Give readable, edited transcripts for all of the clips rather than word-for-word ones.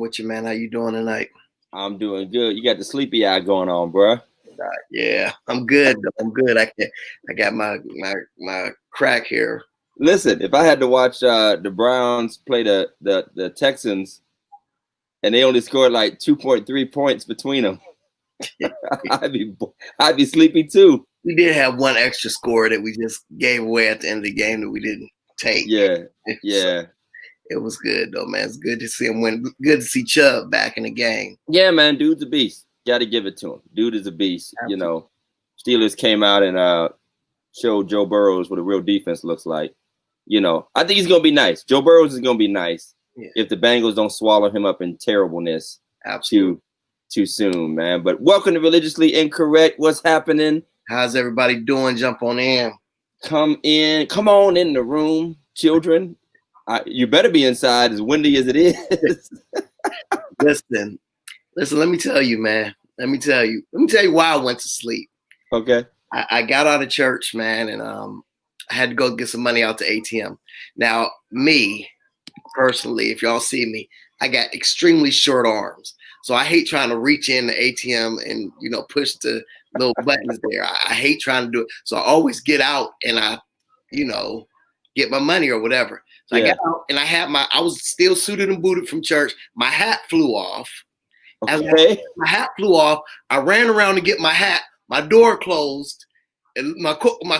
with you, man. How you doing tonight? I'm doing good. You got the sleepy eye going on, bro. Yeah, I'm good. I'm good. I got my crack here. Listen, if I had to watch the Browns play the Texans, and they only scored like 2.3 points between them, I'd be sleepy too. We did have one extra score that we just gave away at the end of the game that we didn't take. Yeah. So it was good though, man. It's good to see him win. Good to see Chubb back in the game. Yeah, man. Dude's a beast. Got to give it to him. Dude is a beast. Absolutely. You know, Steelers came out and showed Joe Burrows what a real defense looks like. You know, I think he's going to be nice. Joe Burrows is going to be nice if the Bengals don't swallow him up in terribleness too soon, man. But welcome to Religiously Incorrect. What's happening? How's everybody doing? Jump on in. Come on in the room, children. You better be inside as windy as it is. Listen, let me tell you, man. Let me tell you why I went to sleep. Okay. I got out of church, man, and I had to go get some money out the ATM. Now, me, personally, if y'all see me, I got extremely short arms. So I hate trying to reach in the ATM and, push the little buttons there. I hate trying to do it. So I always get out and I, get my money or whatever. So I got out and I was still suited and booted from church. My hat flew off. Okay. My hat flew off. I ran around to get my hat. My door closed. And my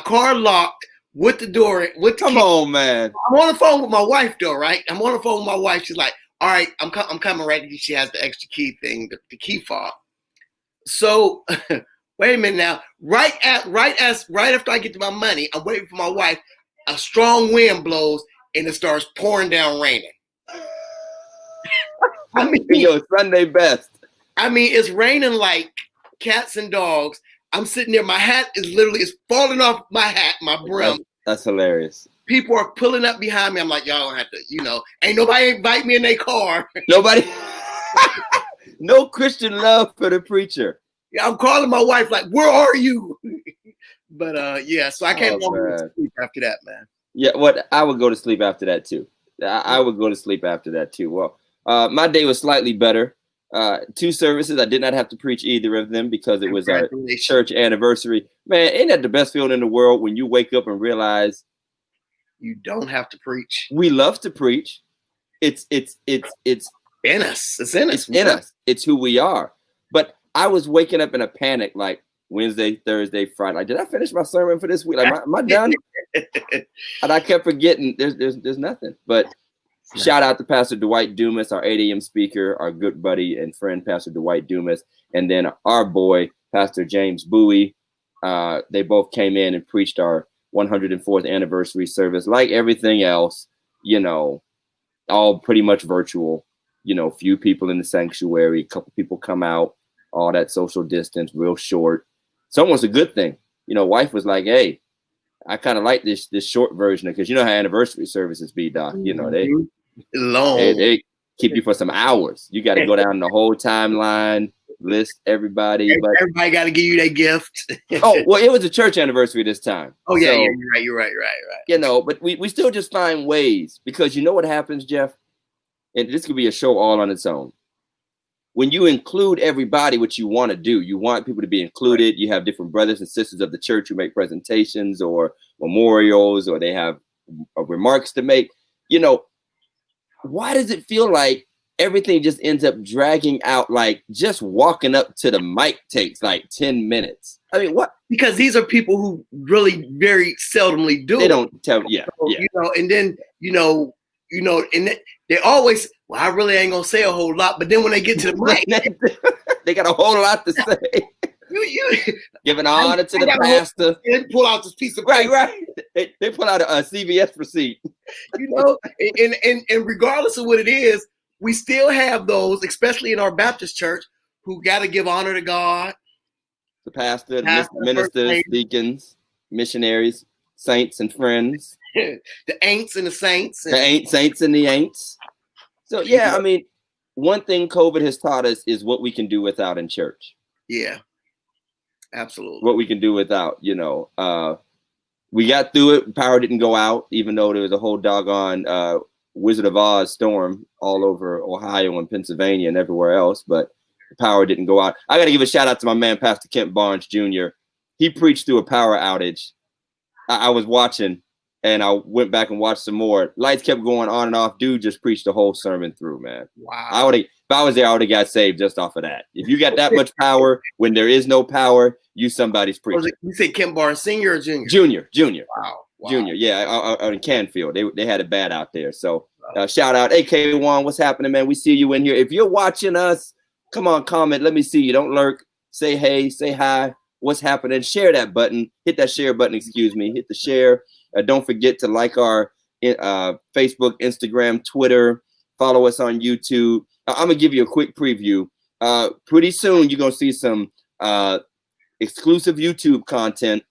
car locked with the door. Come on, man. I'm on the phone with my wife, though, right? I'm on the phone with my wife. She's like, all right, I'm coming right. She has the extra key thing, the key fob. So wait a minute now. Right after I get to my money, I'm waiting for my wife. A strong wind blows and it starts pouring down raining. I mean, Sunday best. I mean, it's raining like cats and dogs. I'm sitting there. My hat is falling off my hat, my brim. That's hilarious. People are pulling up behind me. I'm like, y'all don't have to, ain't nobody invite me in their car. Nobody. No Christian love for the preacher. Yeah, I'm calling my wife like, where are you? But so I can't go to sleep after that, man. Yeah, I would go to sleep after that too. I would go to sleep after that too. Well, my day was slightly better. 2 services. I did not have to preach either of them because it was our church anniversary. Man, ain't that the best feeling in the world when you wake up and realize you don't have to preach? We love to preach. It's in us. It's in us. It's in us. It's who we are. But I was waking up in a panic, like Wednesday, Thursday, Friday. Like, did I finish my sermon for this week? Like, am I done? And I kept forgetting. There's nothing. But shout out to Pastor Dwight Dumas, our 8 a.m. speaker, our good buddy and friend, Pastor Dwight Dumas, and then our boy, Pastor James Bowie. They both came in and preached our 104th anniversary service. Like everything else, all pretty much virtual. Few people in the sanctuary, a couple people come out, all that social distance, real short. It's almost a good thing. Wife was like, hey, I kind of like this short version because you know how anniversary services be, Doc. They long. They keep you for some hours. You got to go down the whole timeline, list everybody. Everybody got to give you their gift. Oh, well, it was a church anniversary this time. Oh, yeah, so, you're right. But we still just find ways because you know what happens, Jeff? And this could be a show all on its own. When you include everybody, what you want to do, you want people to be included. Right. You have different brothers and sisters of the church who make presentations or memorials, or they have remarks to make. Why does it feel like everything just ends up dragging out? Like just walking up to the mic takes like 10 minutes. I mean, what? Because these are people who really very seldomly do. They don't tell. Yeah, so, yeah. And then and they always. Well, I really ain't gonna say a whole lot, but then when they get to the mic, they got a whole lot to say. Giving honor to the pastor. They pull out this piece of paper. Right. They pull out a CVS receipt. And regardless of what it is, we still have those, especially in our Baptist church, who got to give honor to God. The pastor, ministers, deacons, missionaries, saints and friends. The ain'ts and the saints. The saints and the ain'ts. So, yeah, I mean, one thing COVID has taught us is what we can do without in church. Yeah, absolutely. What we can do without, we got through it. Power didn't go out, even though there was a whole doggone Wizard of Oz storm all over Ohio and Pennsylvania and everywhere else, but the power didn't go out. I got to give a shout out to my man, Pastor Kent Barnes Jr. He preached through a power outage. I was watching, and I went back and watched some more. Lights kept going on and off. Dude just preached the whole sermon through, man. Wow. If I was there, I would have got saved just off of that. If you got that much power when there is no power, you somebody's preaching. You say Kent Barnes Sr. or Jr.? Junior. Wow. Junior, yeah, out in Canfield. They had it bad out there. So shout out, AK1, what's happening, man? We see you in here. If you're watching us, come on, comment. Let me see you. Don't lurk. Say hey, say hi. What's happening? Share that button. Hit that share button, excuse me. Hit the share. Don't forget to like our Facebook, Instagram, Twitter. Follow us on YouTube. I'm going to give you a quick preview. Pretty soon, you're going to see some exclusive YouTube content.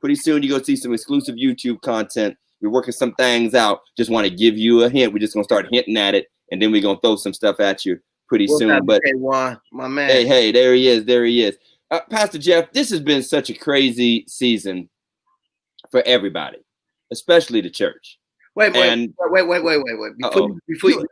Pretty soon, you're going to see some exclusive YouTube content. We're working some things out. Just want to give you a hint. We're just going to start hinting at it, and then we're going to throw some stuff at you pretty soon. But hey, Juan, my man. Hey, there he is. There he is. Pastor Jeff, this has been such a crazy season for everybody, especially the church. Wait. Before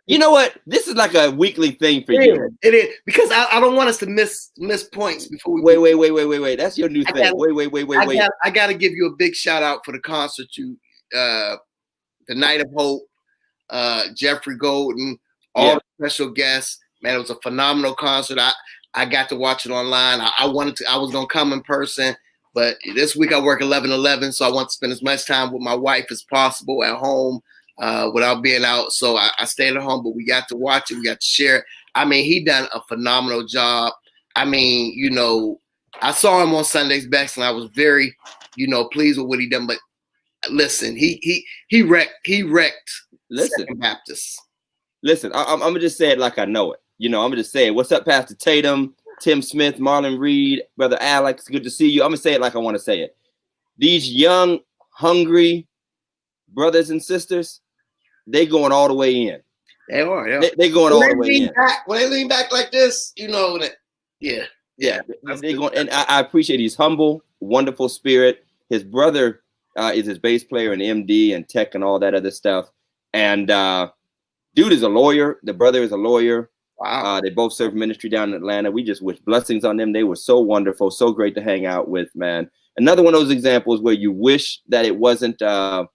you know what? This is like a weekly thing for you. It is, because I don't want us to miss points before we wait. That's your new thing. Wait. I got to give you a big shout out for the concert to the Night of Hope, Jeffrey Golden, all the special guests. Man, it was a phenomenal concert. I got to watch it online. I was gonna come in person, but this week I work 11/11, so I want to spend as much time with my wife as possible at home without being out. So I stayed at home, but we got to watch it. We got to share it. I mean, he done a phenomenal job. I mean, I saw him on Sunday's Best, and I was very, pleased with what he done. But listen, he wrecked. Second Baptist. Listen, I'm gonna just say it like I know it. I'm gonna just say it. What's up, Pastor Tatum, Tim Smith, Marlon Reed, Brother Alex? Good to see you. I'm gonna say it like I want to say it. These young, hungry brothers and sisters, they going all the way in. They are. Yeah. They going all the way in. When they lean back like this, that. Yeah. They going, and I appreciate his humble, wonderful spirit. His brother is his bass player and MD and tech and all that other stuff. And dude is a lawyer. The brother is a lawyer. Wow. They both serve ministry down in Atlanta. We just wish blessings on them. They were so wonderful, so great to hang out with, man. Another one of those examples where you wish that it wasn't, so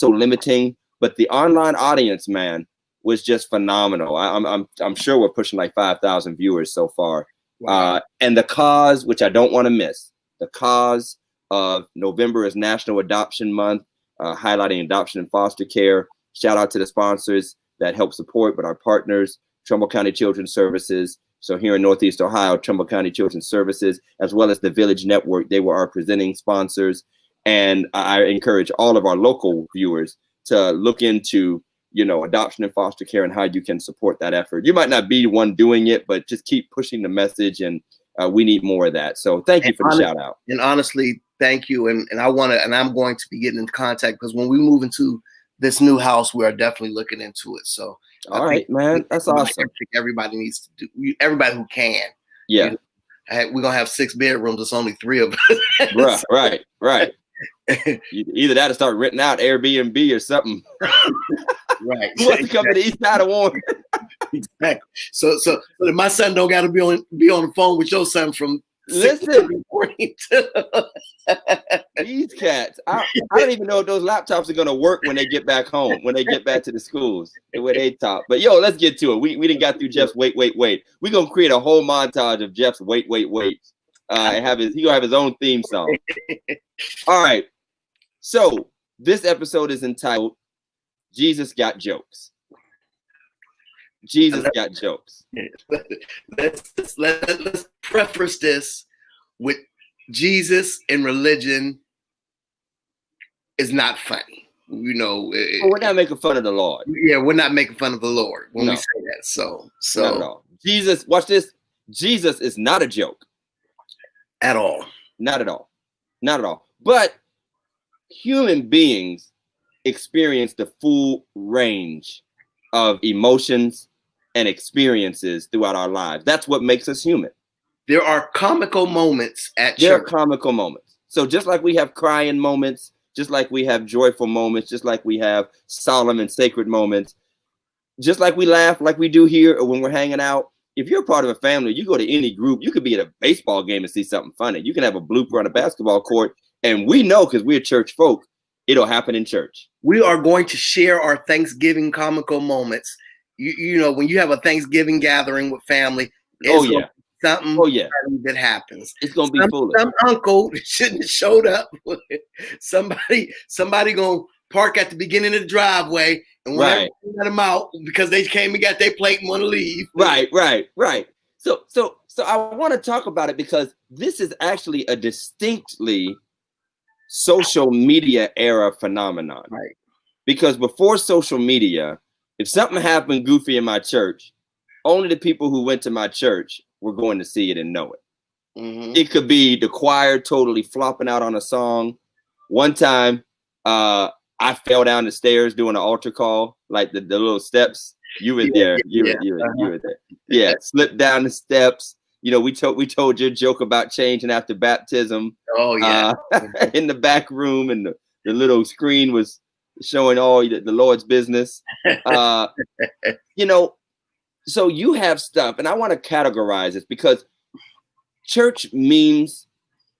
limiting, but the online audience, man, was just phenomenal. I'm sure we're pushing like 5,000 viewers so far. Wow. And the cause, which I don't want to miss, the cause of November is National Adoption Month, highlighting adoption and foster care. Shout out to the sponsors that help support, but our partners, Trumbull County Children's Services. So here in Northeast Ohio, Trumbull County Children's Services, as well as the Village Network, they were our presenting sponsors. And I encourage all of our local viewers to look into, adoption and foster care and how you can support that effort. You might not be the one doing it, but just keep pushing the message, and we need more of that. So thank you for the shout out. And honestly, thank you. And I'm going to be getting into contact, because when we move into this new house, we are definitely looking into it. So all right, man, that's awesome. Everybody needs to do. Everybody who can. Yeah. We're gonna have 6 bedrooms. It's only 3 of us. Right. Either that or start renting out Airbnb or something. Right. Who wants to come to the east side of Warren? Exactly. So my son don't got to be on the phone with your son from. Listen, these cats. I don't even know if those laptops are gonna work when they get back home, when they get back to the schools, the way they talk. But yo, let's get to it. We didn't got through Jeff's wait. We're gonna create a whole montage of Jeff's wait. And he gonna have his own theme song. All right. So this episode is entitled "Jesus Got Jokes." Jesus got jokes. Let's preface this with Jesus and religion is not funny. We're not making fun of the Lord. Yeah, we're not making fun of the Lord when we say that. So not at all. Jesus, watch this. Jesus is not a joke. At all. Not at all. But human beings experience the full range of emotions and experiences throughout our lives. That's what makes us human. There are comical moments at church. There are comical moments. So just like we have crying moments, just like we have joyful moments, just like we have solemn and sacred moments, just like we laugh like we do here or when we're hanging out. If you're a part of a family, you go to any group, you could be at a baseball game and see something funny. You can have a blooper on a basketball court. And we know, because we're church folk, it'll happen in church. We are going to share our Thanksgiving comical moments. You know, when you have a Thanksgiving gathering with family, it's something that happens. It's gonna be foolish. Some uncle shouldn't have showed up. somebody gonna park at the beginning of the driveway and let them out because they came and got their plate and want to leave. Right. So I want to talk about it because this is actually a distinctly social media era phenomenon. Right. Because before social media, if something happened goofy in my church, only the people who went to my church were going to see it and know it. Mm-hmm. It could be the choir totally flopping out on a song. One time, I fell down the stairs doing an altar call, like the little steps. You were there. You were there. Yeah, slipped down the steps. You know, we told you a joke about changing after baptism. Oh yeah. In the back room, and the little screen was showing all the Lord's business. You know, so you have stuff, and I want to categorize this because church memes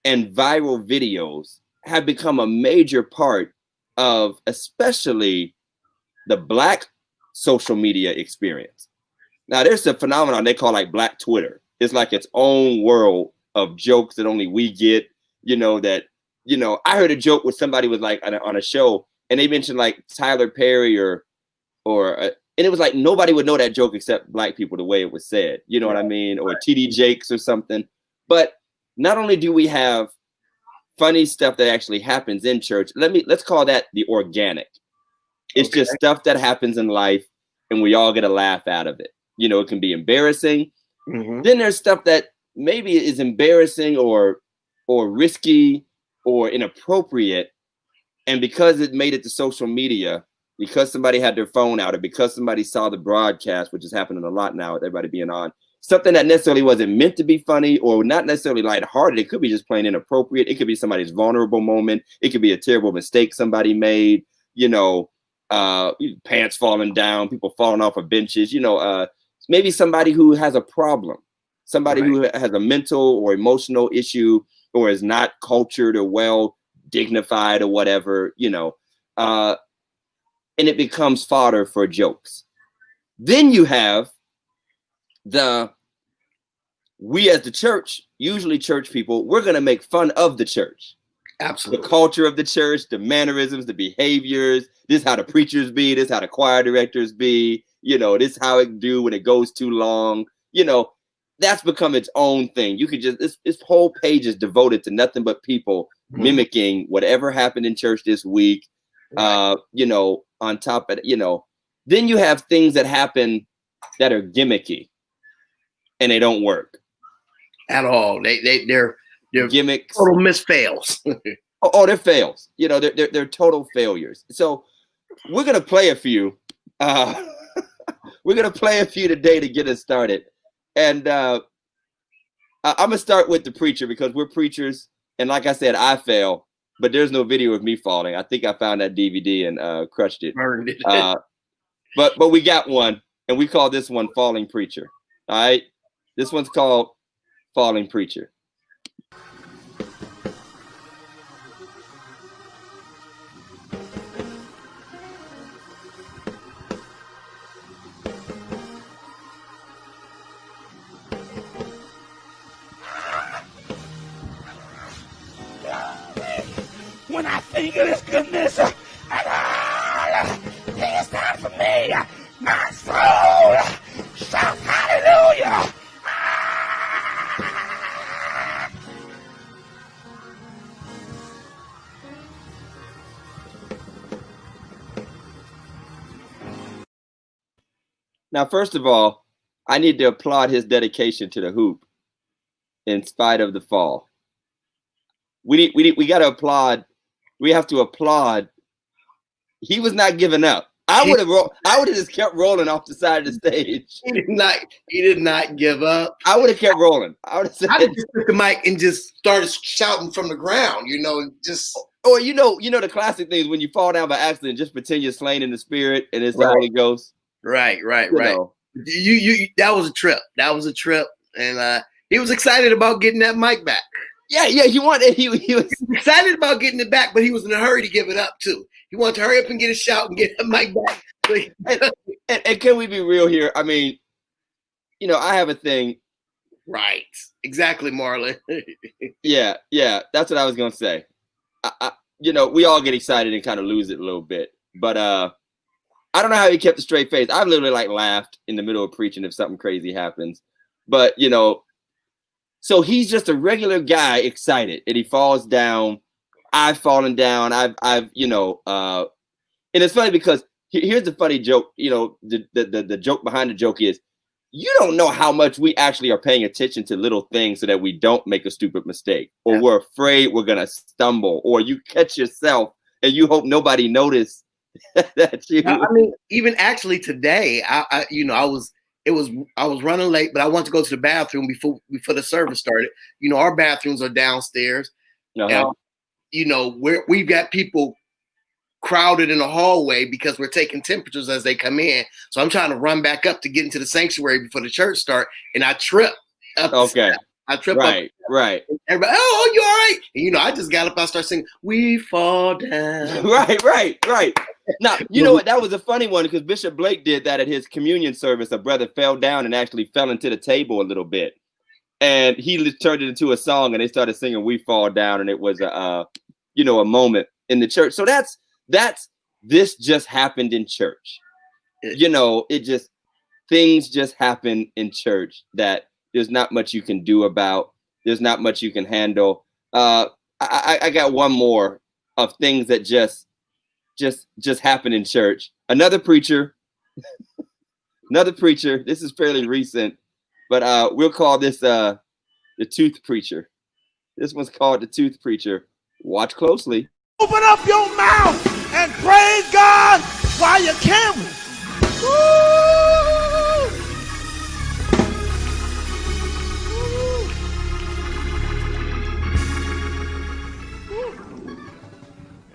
and viral videos have become a major part of especially the Black social media experience. Now, there's a phenomenon they call like Black Twitter. It's like its own world of jokes that only we get, you know, that, you know, I heard a joke where somebody was like on a show and they mentioned like Tyler Perry or and it was like nobody would know that joke except Black people the way it was said, you know what I mean? Or TD Jakes or something. But not only do we have funny stuff that actually happens in church, let's call that the organic. It's just stuff that happens in life and we all get a laugh out of it. You know, it can be embarrassing. Mm-hmm. Then there's stuff that maybe is embarrassing or risky or inappropriate. And because it made it to social media, because somebody had their phone out, or because somebody saw the broadcast, which is happening a lot now with everybody being on, something that necessarily wasn't meant to be funny or not necessarily lighthearted. It could be just plain inappropriate. It could be somebody's vulnerable moment. It could be a terrible mistake somebody made, you know, pants falling down, people falling off of benches, you know, maybe somebody who has a problem, somebody who has a mental or emotional issue or is not cultured or well dignified or whatever, you know, and it becomes fodder for jokes. Then you have we as the church, usually church people, we're going to make fun of the church. Absolutely. The culture of the church, the mannerisms, the behaviors. This is how the preachers be. This is how the choir directors be. You know, this is how it do when it goes too long. You know, that's become its own thing. You could just, this whole page is devoted to nothing but people mimicking whatever happened in church this week. You know, on top of it, you know, then you have things that happen that are gimmicky and they don't work at all. They're gimmicks. Total fails. They're fails. You know, they're total failures. So we're gonna play a few. We're gonna play a few today to get us started. And I'm gonna start with the preacher because we're preachers. And like I said, I fail, but there's no video of me falling. I think I found that DVD and crushed it. Burned it. But we got one, and we call this one Falling Preacher. All right. This one's called Falling Preacher. When I think of this goodness and all He has done for me, my soul shouts hallelujah. Now, first of all, I need to applaud his dedication to the hoop in spite of the fall. We got to applaud. We have to applaud. He was not giving up. I would have just kept rolling off the side of the stage. He did not give up. I would have kept rolling. I would have said, I just took the mic and just started shouting from the ground, you know, just Or the classic things when you fall down by accident, just pretend you're slain in the spirit and it's the Right. Holy Ghost. Right. You know. You that was a trip. That was a trip. And he was excited about getting that mic back. Yeah, he was excited about getting it back, but he was in a hurry to give it up too. He wanted to hurry up and get a shout and get the mic back. and can we be real here? I mean, I have a thing. Right. Exactly, Marlon. Yeah, that's what I was gonna say. We all get excited and kind of lose it a little bit. But I don't know how he kept a straight face. I've literally laughed in the middle of preaching if something crazy happens. But so he's just a regular guy excited and he falls down. I've fallen down. I've and it's funny because here's the funny joke. The joke behind the joke is you don't know how much we actually are paying attention to little things so that we don't make a stupid mistake, or we're afraid we're gonna stumble, or you catch yourself and you hope nobody noticed that you. I mean, even actually today, I was running late, but I wanted to go to the bathroom before the service started. Our bathrooms are downstairs. Uh-huh. And, we've got people crowded in the hallway because we're taking temperatures as they come in. So I'm trying to run back up to get into the sanctuary before the church start, and I trip. Okay. I trip right, up. Right. Everybody, oh, you all right? And, I just got up. I start singing, "We fall down." Right. Now, you know what? That was a funny one because Bishop Blake did that at his communion service. A brother fell down and actually fell into the table a little bit. And he turned it into a song and they started singing "We Fall Down." And it was a moment in the church. So this just happened in church. Things just happen in church that there's not much you can do about. There's not much you can handle. I got one more of things that just happen in church. Another preacher. This is fairly recent, but we'll call this the tooth preacher. This one's called the tooth preacher. Watch closely. Open up your mouth and praise God while you can.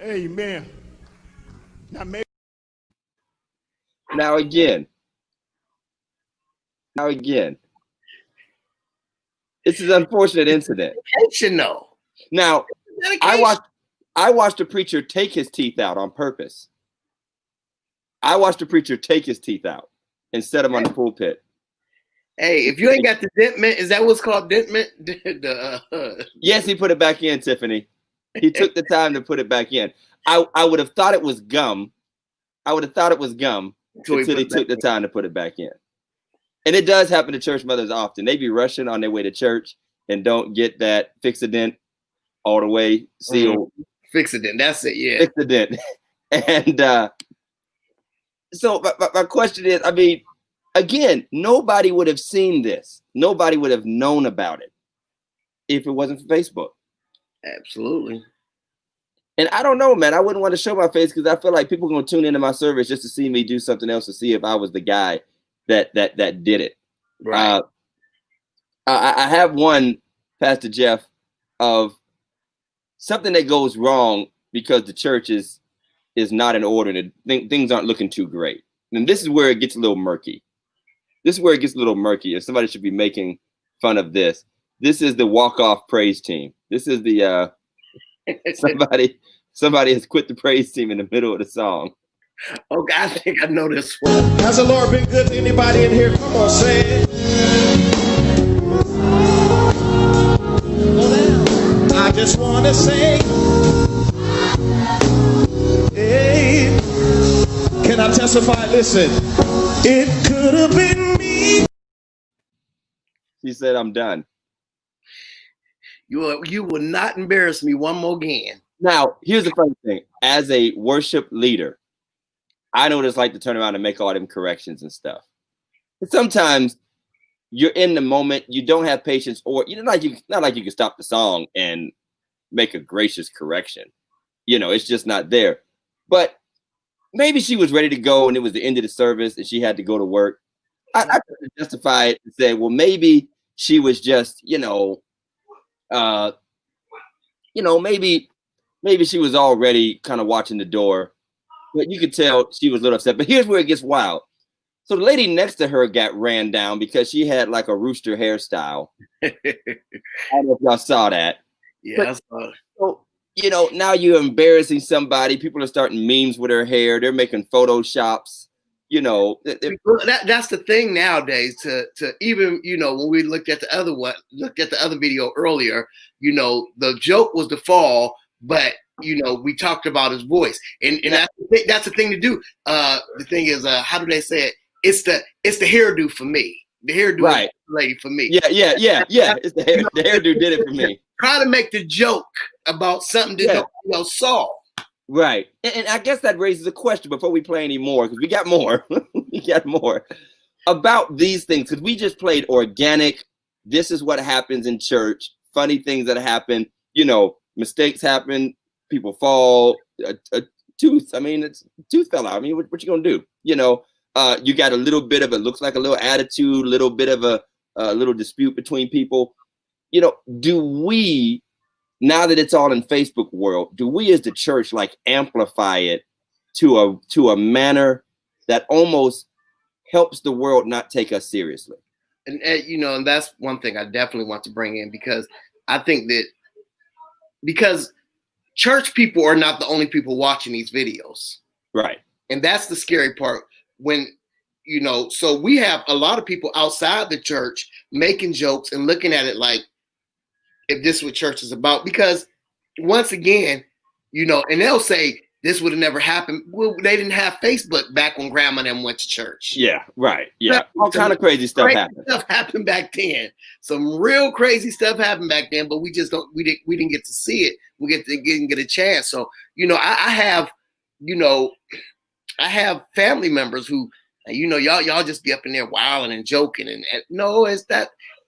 Amen. Now again, this is an unfortunate incident. Now, I watched a preacher take his teeth out on purpose. I watched a preacher take his teeth out and set them on the pulpit. Hey, if you ain't got the dentment, is that what's called dentment? Yes, he put it back in, Tiffany. He took the time to put it back in. I would have thought it was gum. Until he took the time to put it back in. And it does happen to church mothers often. They be rushing on their way to church and don't get that Fix-A-Dent all the way sealed. Fix-A-Dent, that's it, yeah. Fix-A-Dent. And so my question is, I mean, again, nobody would have seen this. Nobody would have known about it if it wasn't for Facebook. Absolutely. And I don't know, man. I wouldn't want to show my face because I feel like people are going to tune into my service just to see me do something else to see if I was the guy that did it. Right. I have one, Pastor Jeff, of something that goes wrong because the church is not in order and things aren't looking too great. And this is where it gets a little murky. If somebody should be making fun of this. This is the walk-off praise team. This is the somebody has quit the praise team in the middle of the song. Okay, I think I know this one. Has the Lord been good to anybody in here? Come on, say it. I just want to say, hey, can I testify? Listen, it could have been me. She said, "I'm done." You will not embarrass me one more again. Now, here's the funny thing. As a worship leader, I know what it's like to turn around and make all them corrections and stuff. But sometimes you're in the moment, you don't have patience, or not like you can stop the song and make a gracious correction. It's just not there. But maybe she was ready to go and it was the end of the service and she had to go to work. I could justify it and say, well, maybe she was just, maybe maybe she was already kind of watching the door, but you could tell she was a little upset. But here's where it gets wild. So the lady next to her got ran down because she had like a rooster hairstyle. I don't know if y'all saw that. Yeah. So, you know, now you're embarrassing somebody. People are starting memes with her hair. They're making Photoshops. You know, that's the thing nowadays. To even, you know, when we looked at the other video earlier, you know, the joke was the fall, but you know, we talked about his voice, and that's the thing to do. The thing is, how do they say it? It's the hairdo for me. The hairdo, right, lady for me. Yeah. It's the hairdo did it for me. Try to make the joke about something that nobody else saw. Right, and I guess that raises a question before we play any more, because we got more. We got more about these things, because we just played organic. This is what happens in church. Funny things that happen. You know, mistakes happen. People fall. A tooth. I mean, it's tooth fell out. I mean, what you gonna do? You know. You got a little bit of it, looks like a little attitude, a little bit of a little dispute between people. You know, do we, now that it's all in Facebook world, do we as the church like amplify it to a manner that almost helps the world not take us seriously? And you know, and that's one thing I definitely want to bring in, because I think that because church people are not the only people watching these videos. Right. And that's the scary part. When, you know, so we have a lot of people outside the church making jokes and looking at it like, if this is what church is about, because once again, you know, and they'll say this would have never happened. Well, they didn't have Facebook back when grandma and them went to church. Yeah, right. Yeah, all kind of crazy stuff happened. Stuff happened back then. Some real crazy stuff happened back then, but we just don't. We didn't get to see it. We didn't get a chance. So, you know, I have, you know, I have family members who, you know, y'all just be up in there wilding and joking, and no,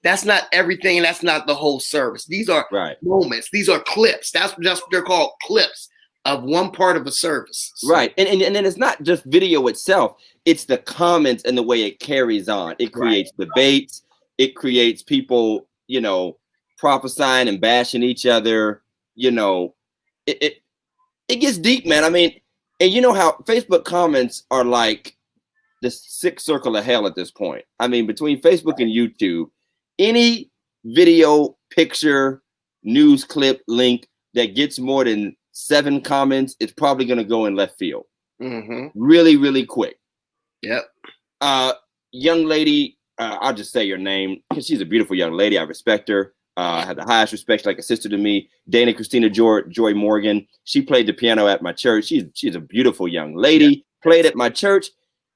that's not everything, and that's not the whole service. These are moments. These are clips. That's what they're called, clips of one part of a service. So. Right, and then it's not just video itself. It's the comments and the way it carries on. It creates debates. It creates people, you know, prophesying and bashing each other. You know, it gets deep, man. I mean. And you know how Facebook comments are like the sixth circle of hell at this point. I mean, between Facebook and YouTube, any video, picture, news clip, link that gets more than 7 comments, it's probably going to go in left field. Mm-hmm. Really, really quick. Yep. Young lady, I'll just say your name because she's a beautiful young lady. I respect her. I have the highest respect, like a sister to me. Dana Christina Joy Morgan. She played the piano at my church. She's a beautiful young lady. Played at my church.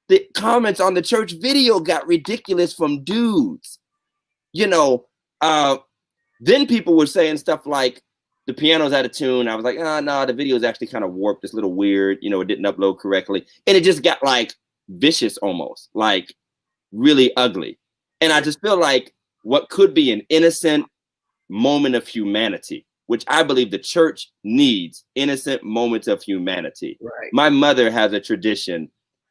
The comments on the church video got ridiculous from dudes. You know, then people were saying stuff like the piano's out of tune. I was like, no, the video is actually kind of warped. It's a little weird. You know, it didn't upload correctly. And it just got like vicious almost, like really ugly. And I just feel like what could be an innocent moment of humanity, which I believe the church needs, innocent moments of humanity. Right. My mother has a tradition,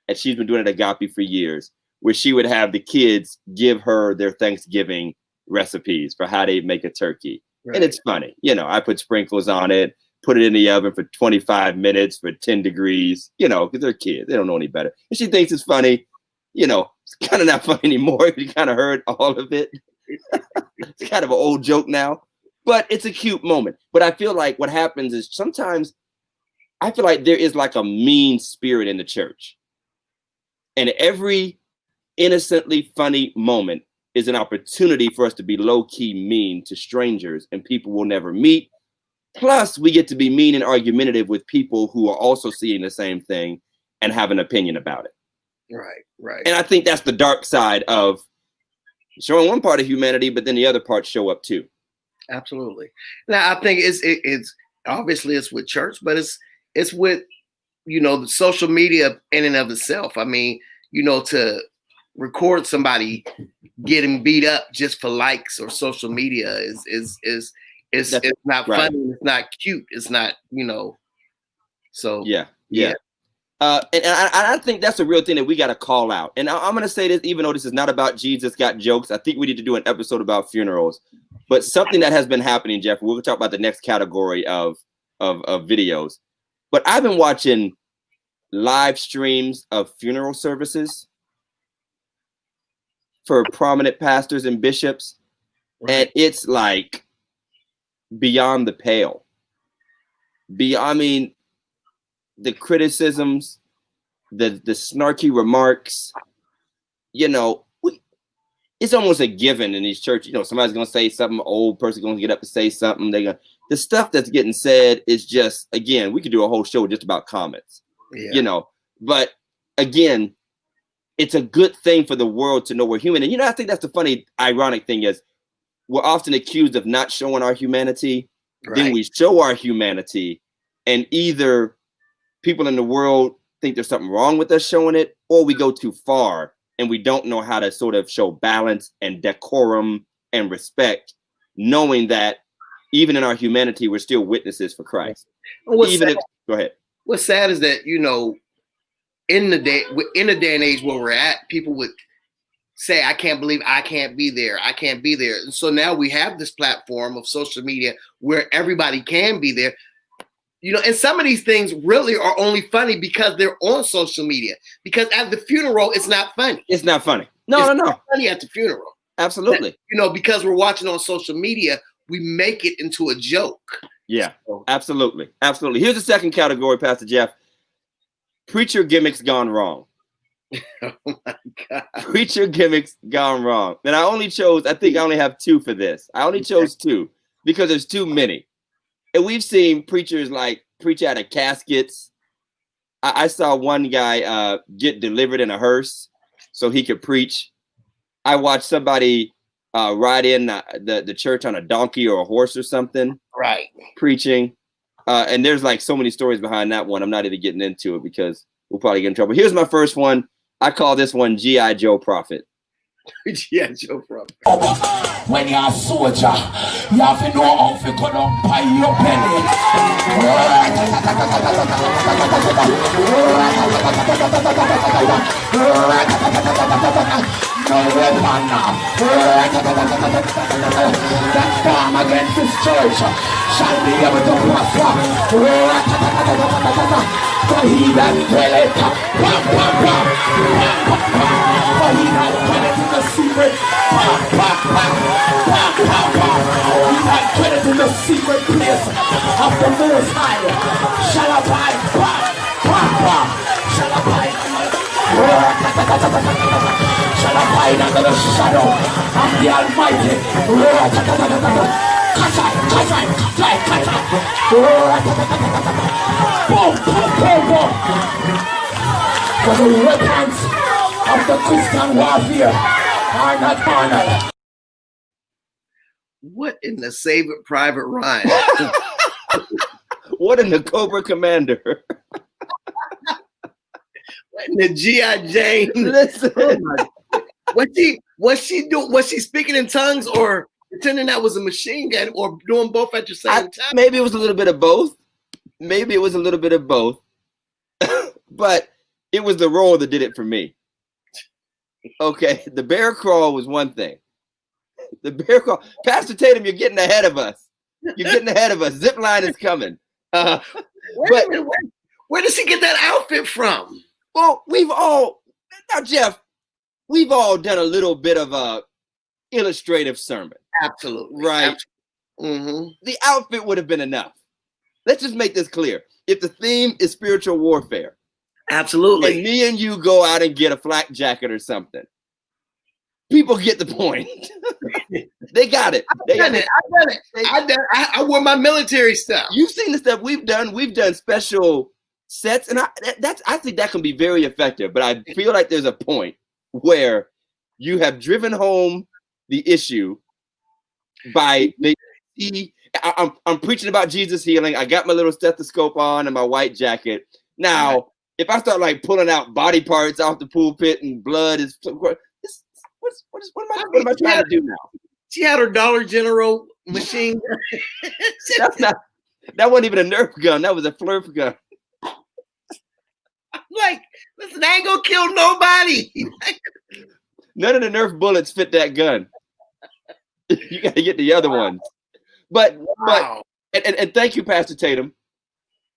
and she's been doing it at Agape for years, where she would have the kids give her their Thanksgiving recipes for how they make a turkey. Right. And it's funny. You know, I put sprinkles on it, put it in the oven for 25 minutes for 10 degrees, you know, because they're kids. They don't know any better. And she thinks it's funny. You know, it's kind of not funny anymore. You kind of heard all of it. It's kind of an old joke now, but it's a cute moment. But I feel like what happens is sometimes I feel like there is like a mean spirit in the church. And every innocently funny moment is an opportunity for us to be low-key mean to strangers and people we'll never meet. Plus, we get to be mean and argumentative with people who are also seeing the same thing and have an opinion about it. Right. And I think that's the dark side of showing one part of humanity, but then the other parts show up too. Absolutely. Now, I think it's obviously it's with church, but it's with, you know, the social media in and of itself. I mean, you know, to record somebody getting beat up just for likes or social media is not funny. It's not cute. It's not, you know. So yeah. And I think that's a real thing that we got to call out. And I'm going to say this, even though this is not about Jesus Got Jokes, I think we need to do an episode about funerals. But something that has been happening, Jeff, we'll talk about the next category of of videos, but I've been watching live streams of funeral services for prominent pastors and bishops, and it's like beyond the pale. I mean, the criticisms, the snarky remarks, you know, it's almost a given in these churches. You know, somebody's gonna say something, old person gonna get up and say something. The stuff that's getting said is just, again, we could do a whole show just about comments. Yeah. You know, but again, it's a good thing for the world to know we're human. And you know, I think that's the funny, ironic thing is we're often accused of not showing our humanity. Then we show our humanity, and either people in the world think there's something wrong with us showing it, or we go too far and we don't know how to sort of show balance and decorum and respect, knowing that even in our humanity, we're still witnesses for Christ. Go ahead. What's sad is that, you know, in the day and age where we're at, people would say, I can't believe I can't be there. I can't be there. And so now we have this platform of social media where everybody can be there. You know, and some of these things really are only funny because they're on social media. Because at the funeral, it's not funny. It's not funny. No. It's not funny at the funeral. Absolutely. But, you know, because we're watching on social media, we make it into a joke. Yeah, absolutely. Absolutely. Here's the second category, Pastor Jeff. Preacher gimmicks gone wrong. Oh my God. Preacher gimmicks gone wrong. And I think I only have two for this. I only chose two because there's too many. And we've seen preachers like preach out of caskets. I saw one guy get delivered in a hearse so he could preach. I watched somebody ride in the church on a donkey or a horse or something. Right. Preaching. And there's like so many stories behind that one. I'm not even getting into it because we'll probably get in trouble. Here's my first one. I call this one G.I. Joe Prophet. G.I. Joe Prophet. When you're a soldier, you have to know how to cut down by your belly. No weapon that form against this church shall be able to prosper. For he that dwelleth, for he that dwelleth in the secret, he that dwelleth in the secret place of the Most High shall abide, shall abide under the shadow of the Almighty. Boom, boom, boom, boom. For the weapons of the Christian warfare are not carnal. What in the Saving Private Ryan? What in the Cobra Commander? What in the G.I. Jane? Listen. Was she doing? Was she speaking in tongues or pretending that was a machine gun, or doing both at the same time? Maybe it was a little bit of both. But it was the role that did it for me. Okay, the bear crawl was one thing. The bear crawl, Pastor Tatum, you're getting ahead of us. Zip line is coming. Where does he get that outfit from? Well, Jeff, we've all done a little bit of a illustrative sermon. Absolutely. Right. Absolutely. Mm-hmm. The outfit would have been enough. Let's just make this clear. If the theme is spiritual warfare, absolutely, and me and you go out and get a flak jacket or something, people get the point. They got it. I wore my military stuff. You've seen the stuff we've done. We've done special sets, and I think that can be very effective. But I feel like there's a point where you have driven home the issue by I'm preaching about Jesus healing. I got my little stethoscope on and my white jacket. Now, if I start like pulling out body parts off the pulpit and blood is what am I trying to do now? She had her Dollar General machine gun. That wasn't even a Nerf gun. That was a Flurf gun. Like, listen, I ain't gonna kill nobody. None of the Nerf bullets fit that gun. You got to get the other ones. But wow. And thank you, Pastor Tatum.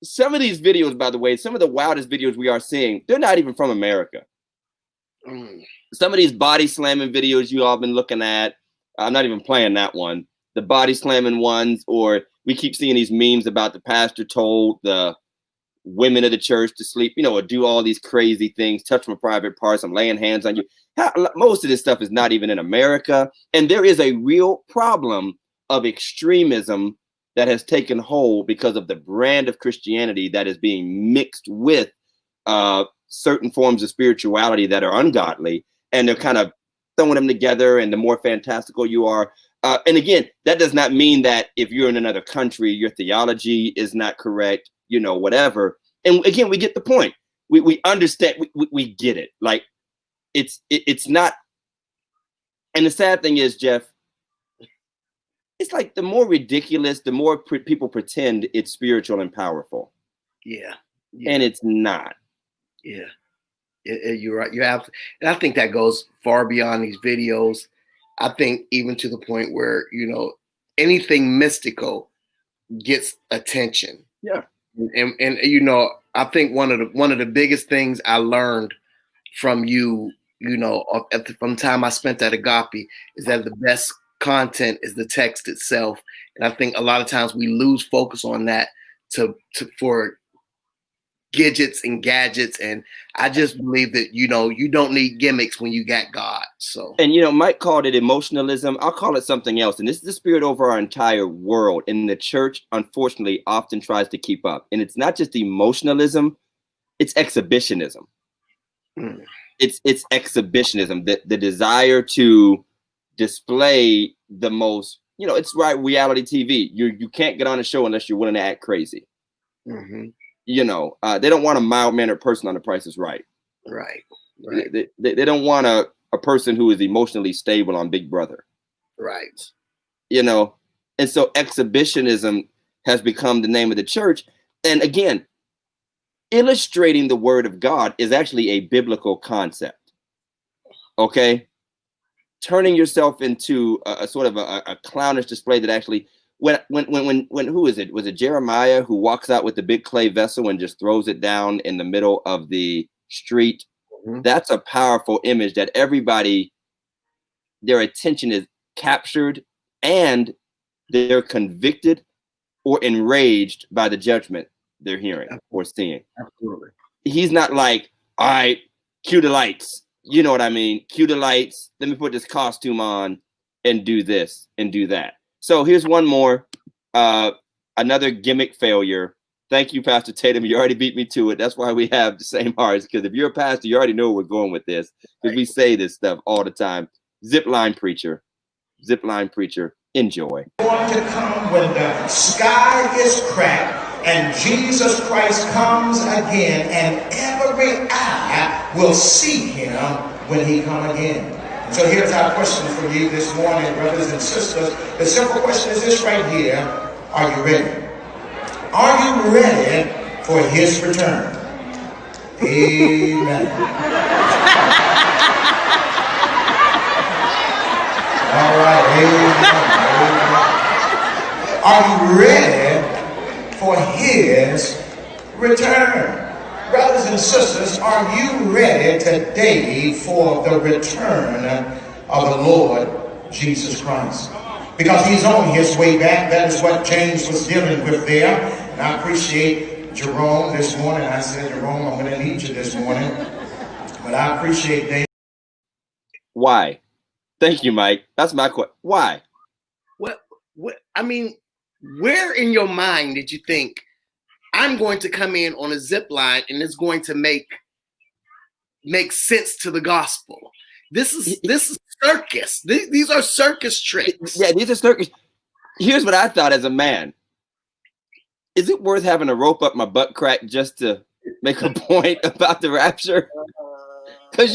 some of these videos, by the way, some of the wildest videos we are seeing, they're not even from America. Some of these body slamming videos you all been looking at, I'm not even playing that one. The body slamming ones, or we keep seeing these memes about the pastor told the women of the church to sleep, or do all these crazy things, touch my private parts, I'm laying hands on you. Most of this stuff is not even in America. And there is a real problem of extremism that has taken hold because of the brand of Christianity that is being mixed with certain forms of spirituality that are ungodly. And they're kind of throwing them together, and the more fantastical you are. And again, that does not mean that if you're in another country, your theology is not correct, whatever. And again, we get the point. We understand, we get it. Like it's not. And the sad thing is, Jeff, it's like the more ridiculous, the more people pretend it's spiritual and powerful. Yeah. And it's not. Yeah. You're right. You have, and I think that goes far beyond these videos. I think even to the point where, anything mystical gets attention. Yeah. And I think one of the biggest things I learned from you, from the time I spent at Agape, is that the best content is the text itself. And I think a lot of times we lose focus on that for gadgets and gadgets, and I just believe that you don't need gimmicks when you got God. So, and Mike called it emotionalism. I'll call it something else, and this is the spirit over our entire world. And the church, unfortunately, often tries to keep up. And it's not just emotionalism; it's exhibitionism. It's exhibitionism. The desire to display the most. It's right. Reality TV. You can't get on a show unless you're willing to act crazy. Mm-hmm. They don't want a mild-mannered person on The Price is Right. Right. They don't want a person who is emotionally stable on Big Brother. Right. And so exhibitionism has become the name of the church. And again, illustrating the word of God is actually a biblical concept. Okay? Turning yourself into a sort of a clownish display that actually... When who is it? Was it Jeremiah who walks out with the big clay vessel and just throws it down in the middle of the street? Mm-hmm. That's a powerful image that everybody, their attention is captured and they're convicted or enraged by the judgment they're hearing or seeing. Absolutely. He's not like, all right, cue the lights. You know what I mean? Cue the lights. Let me put this costume on and do this and do that. So here's one more, another gimmick failure. Thank you, Pastor Tatum. You already beat me to it. That's why we have the same hearts, because if you're a pastor, you already know where we're going with this, because we say this stuff all the time. Zipline preacher. Enjoy. Going to come when the sky is cracked and Jesus Christ comes again, and every eye will see him when he comes again. So here's our question for you this morning, brothers and sisters. The simple question is this right here. Are you ready? Are you ready for his return? Amen. All right. Amen. Are you ready for his return? Brothers and sisters, are you ready today for the return of the Lord Jesus Christ? Because he's on his way back. That is what James was dealing with there. And I appreciate Jerome this morning. I said, Jerome, I'm going to need you this morning. But I appreciate Dave. Why? Thank you, Mike. That's my question. Why? What? I mean, where in your mind did you think I'm going to come in on a zip line and it's going to make sense to the gospel? This is circus. These are circus tricks. Yeah, these are circus. Here's what I thought as a man. Is it worth having a rope up my butt crack just to make a point about the rapture? Because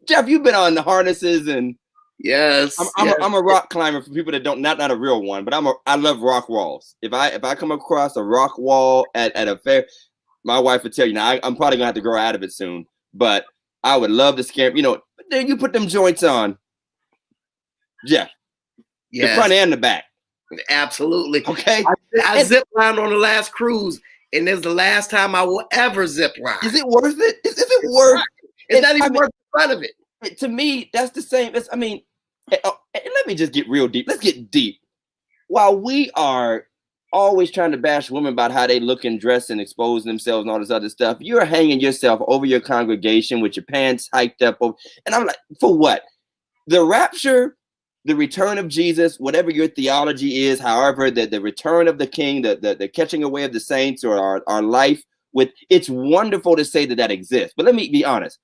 Jeff, you've been on the harnesses and yes. I'm a rock climber for people that don't not a real one, but I love rock walls. If I come across a rock wall at a fair, my wife would tell you. Now I'm probably gonna have to grow out of it soon, but I would love to scare. Then you put them joints on, Jeff. Yes. The front and the back. Absolutely. Okay. I zip lined on the last cruise, and it's the last time I will ever zip line. Is it worth it? Is it worth? It's not even worth the fun of it. To me, that's the same as, and let me just get real deep. Let's get deep. While we are always trying to bash women about how they look and dress and expose themselves and all this other stuff, you're hanging yourself over your congregation with your pants hiked up. And I'm like, for what? The rapture, the return of Jesus, whatever your theology is, however, the return of the king, the catching away of the saints, or our life with, it's wonderful to say that exists. But let me be honest.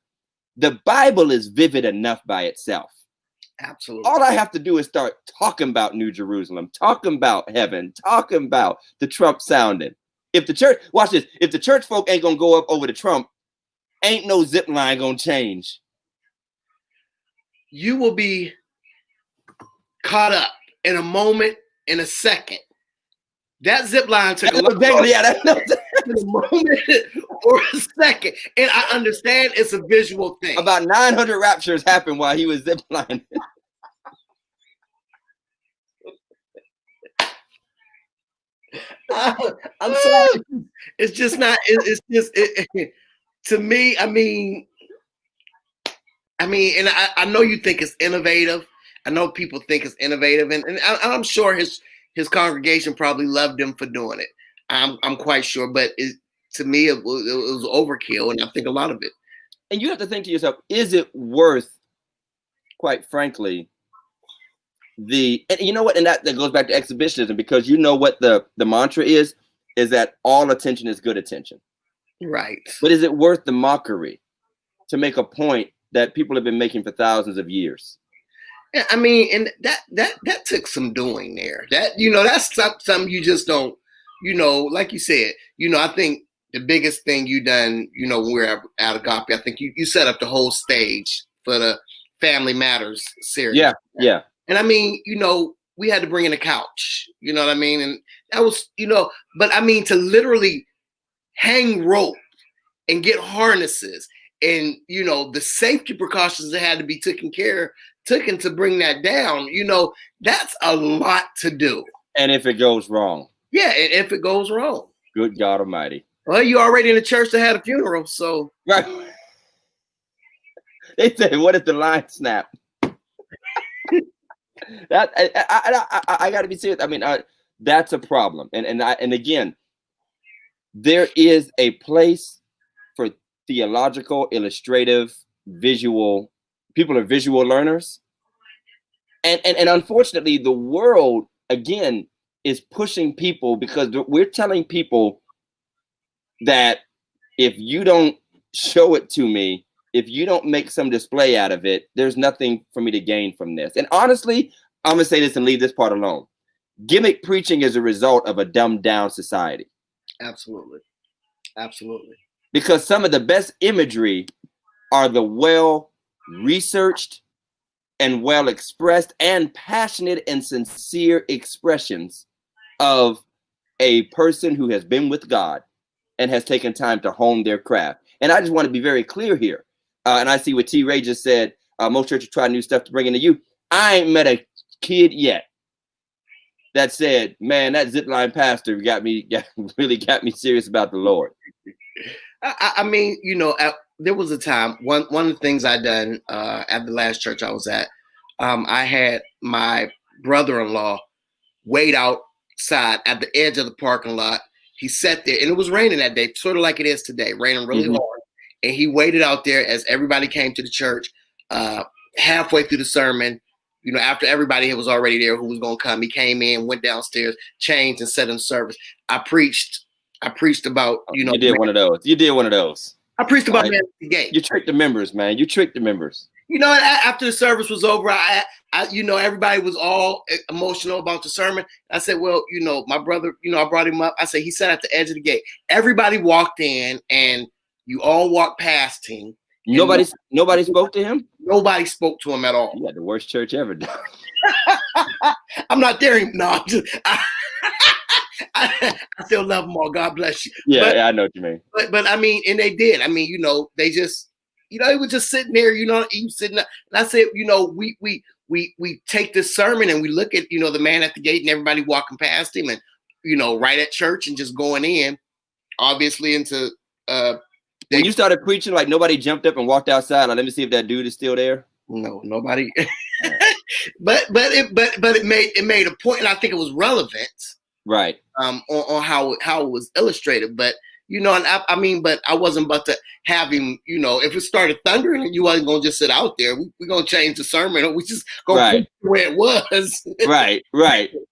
The Bible is vivid enough by itself. Absolutely. All I have to do is start talking about New Jerusalem, talking about heaven, talking about the Trump sounding. If the church, watch this, if the church folk ain't gonna go up over the Trump, ain't no zip line gonna change. You will be caught up in a moment, in a second. That zip line took a moment or a second. And I understand it's a visual thing. About 900 raptures happened while he was zip lining. I'm sorry. It's just not, it's just, to me, I mean, and I know you think it's innovative. I know people think it's innovative, and I'm sure his congregation probably loved him for doing it. I'm quite sure, but to me, it was overkill, and I think a lot of it. And you have to think to yourself, is it worth, quite frankly, and you know what? And that goes back to exhibitionism, because you know what the mantra is that all attention is good attention. Right. But is it worth the mockery to make a point that people have been making for thousands of years? Yeah, I mean, and that took some doing there. That, that's something you just don't, like you said, I think the biggest thing you done, when we were at Agape, I think you set up the whole stage for the Family Matters series. Yeah. And I mean, we had to bring in a couch, you know what I mean? And that was, but I mean, to literally hang rope and get harnesses and, the safety precautions that had to be taken to bring that down, that's a lot to do. And if it goes wrong. Yeah, and if it goes wrong. Good God Almighty. Well, you already in the church that had a funeral, so. Right. They said, what if the line snapped? That I got to be serious. I mean, that's a problem. And again, there is a place for theological, illustrative, visual. People are visual learners. And unfortunately, the world, again, is pushing people, because we're telling people that if you don't show it to me, if you don't make some display out of it, there's nothing for me to gain from this. And honestly, I'm going to say this and leave this part alone. Gimmick preaching is a result of a dumbed down society. Absolutely. Absolutely. Because some of the best imagery are the well-researched and well-expressed and passionate and sincere expressions of a person who has been with God and has taken time to hone their craft. And I just want to be very clear here. And I see what T. Ray just said. Most churches try new stuff to bring into you. I ain't met a kid yet that said, man, that zipline pastor really got me serious about the Lord. I mean, there was a time, one of the things I done at the last church I was at, I had my brother-in-law wait outside at the edge of the parking lot. He sat there, and it was raining that day, sort of like it is today, raining really hard. And he waited out there as everybody came to the church. Halfway through the sermon, after everybody was already there who was going to come, he came in, went downstairs, changed, and set in service. I preached about, You did one of those. I preached about man at the gate. You tricked the members, man. You tricked the members. After the service was over, I everybody was all emotional about the sermon. I said, well, my brother, I brought him up. I said, he sat at the edge of the gate. Everybody walked in, and you all walked past him. Nobody spoke to him? Nobody spoke to him at all. You had the worst church ever done. I'm not there. No, I still love them all. God bless you. Yeah, I know what you mean. But I mean, and they did. I mean, they just, it was just sitting there, you sitting there. And I said, we take this sermon and we look at, the man at the gate and everybody walking past him and, right at church and just going in. obviously into when you started preaching, like nobody jumped up and walked outside. Like, let me see if that dude is still there. No, nobody. but it made a point, and I think it was relevant, right? On how it was illustrated. But and but I wasn't about to have him. If it started thundering, and you wasn't gonna just sit out there. We're gonna change the sermon. We just gonna put it where it was. right.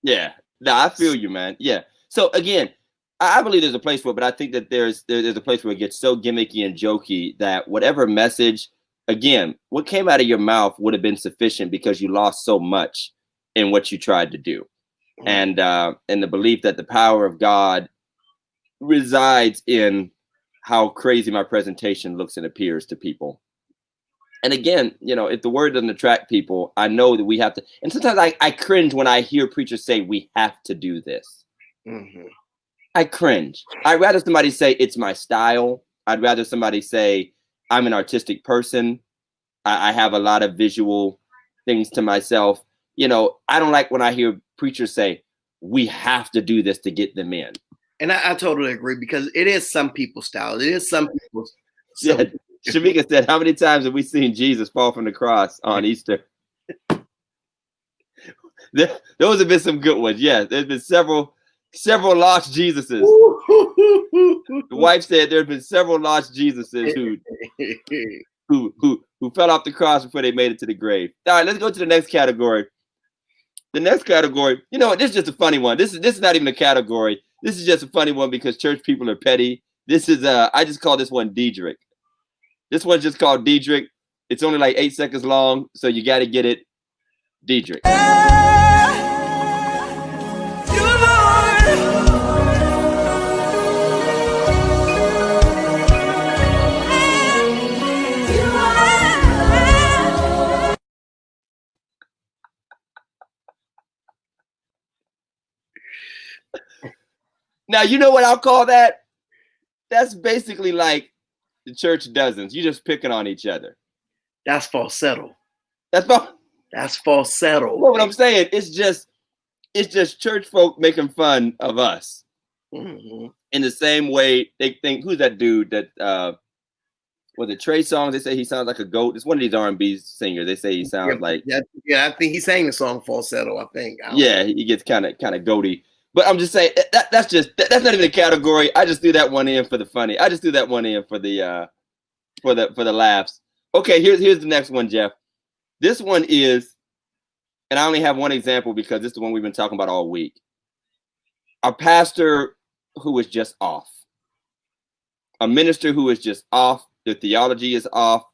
Yeah. No, I feel you, man. Yeah. So again, I believe there's a place for it, but I think that there's a place where it gets so gimmicky and jokey that whatever message, again, what came out of your mouth would have been sufficient because you lost so much in what you tried to do. And the belief that the power of God resides in how crazy my presentation looks and appears to people. And again, if the word doesn't attract people, I know that we have to. And sometimes I cringe when I hear preachers say we have to do this. Mm-hmm. I cringe. I'd rather somebody say it's my style. I'd rather somebody say I'm an artistic person. I have a lot of visual things to myself. I don't like when I hear preachers say we have to do this to get them in. And I totally agree, because it is some people's style. It is some people's. Yeah, Shamika said, how many times have we seen Jesus fall from the cross on Easter? Those have been some good ones. Yeah, there's been several lost Jesuses. The wife said there have been several lost Jesuses who fell off the cross before they made it to the grave. All right, let's go to the next category. The next category, this is just a funny one. This is not even a category. This is just a funny one because church people are petty. This is I just call this one Diedrich. This one's just called Diedrich. It's only like 8 seconds long, so you got to get it. Diedrich. Now, you know what I'll call that? That's basically like the church dozens. You're just picking on each other. That's falsetto. That's falsetto. You know what I'm saying? It's just church folk making fun of us. Mm-hmm. In the same way they think, who's that dude that was it Trey Songz? They say he sounds like a goat. It's one of these R&B singers. They say he sounds like I think he sang the song falsetto. I think. He gets kind of goaty. But I'm just saying that's not even a category. I just threw that one in for the funny. I just threw that one in for the laughs. Okay, here's the next one, Jeff. This one is, and I only have one example because this is the one we've been talking about all week. A pastor who is just off. A minister who is just off. Their theology is off.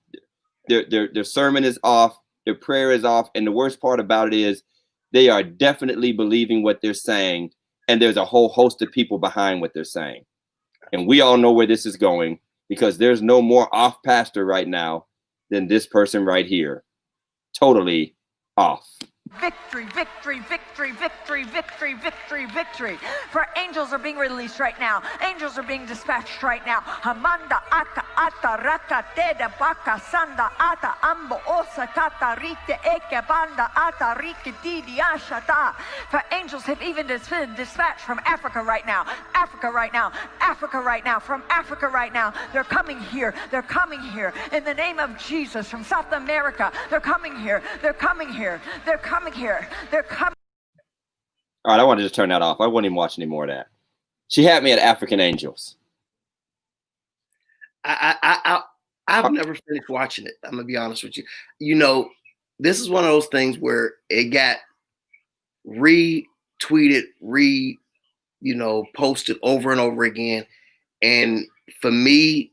Their sermon is off. Their prayer is off. And the worst part about it is they are definitely believing what they're saying. And there's a whole host of people behind what they're saying. And we all know where this is going because there's no more off pastor right now than this person right here. Totally off. Victory, victory, victory, victory, victory, victory, victory. For angels are being released right now. Angels are being dispatched right now. Hamanda aka ata raka teda baka sanda ata ambo osa kata rite eke banda ata rike didi ashata. For angels have even been dispatched from Africa right now. Africa right now. Africa right now. From Africa right now. They're coming here. They're coming here. In the name of Jesus. From South America. They're coming here. They're coming here. They're coming here. They're coming. All right, I wanted to turn that off. I wouldn't even watch any more of that. She had me at African Angels. I've never finished watching it. I'm gonna be honest with you. This is one of those things where it got retweeted, posted over and over again. And for me,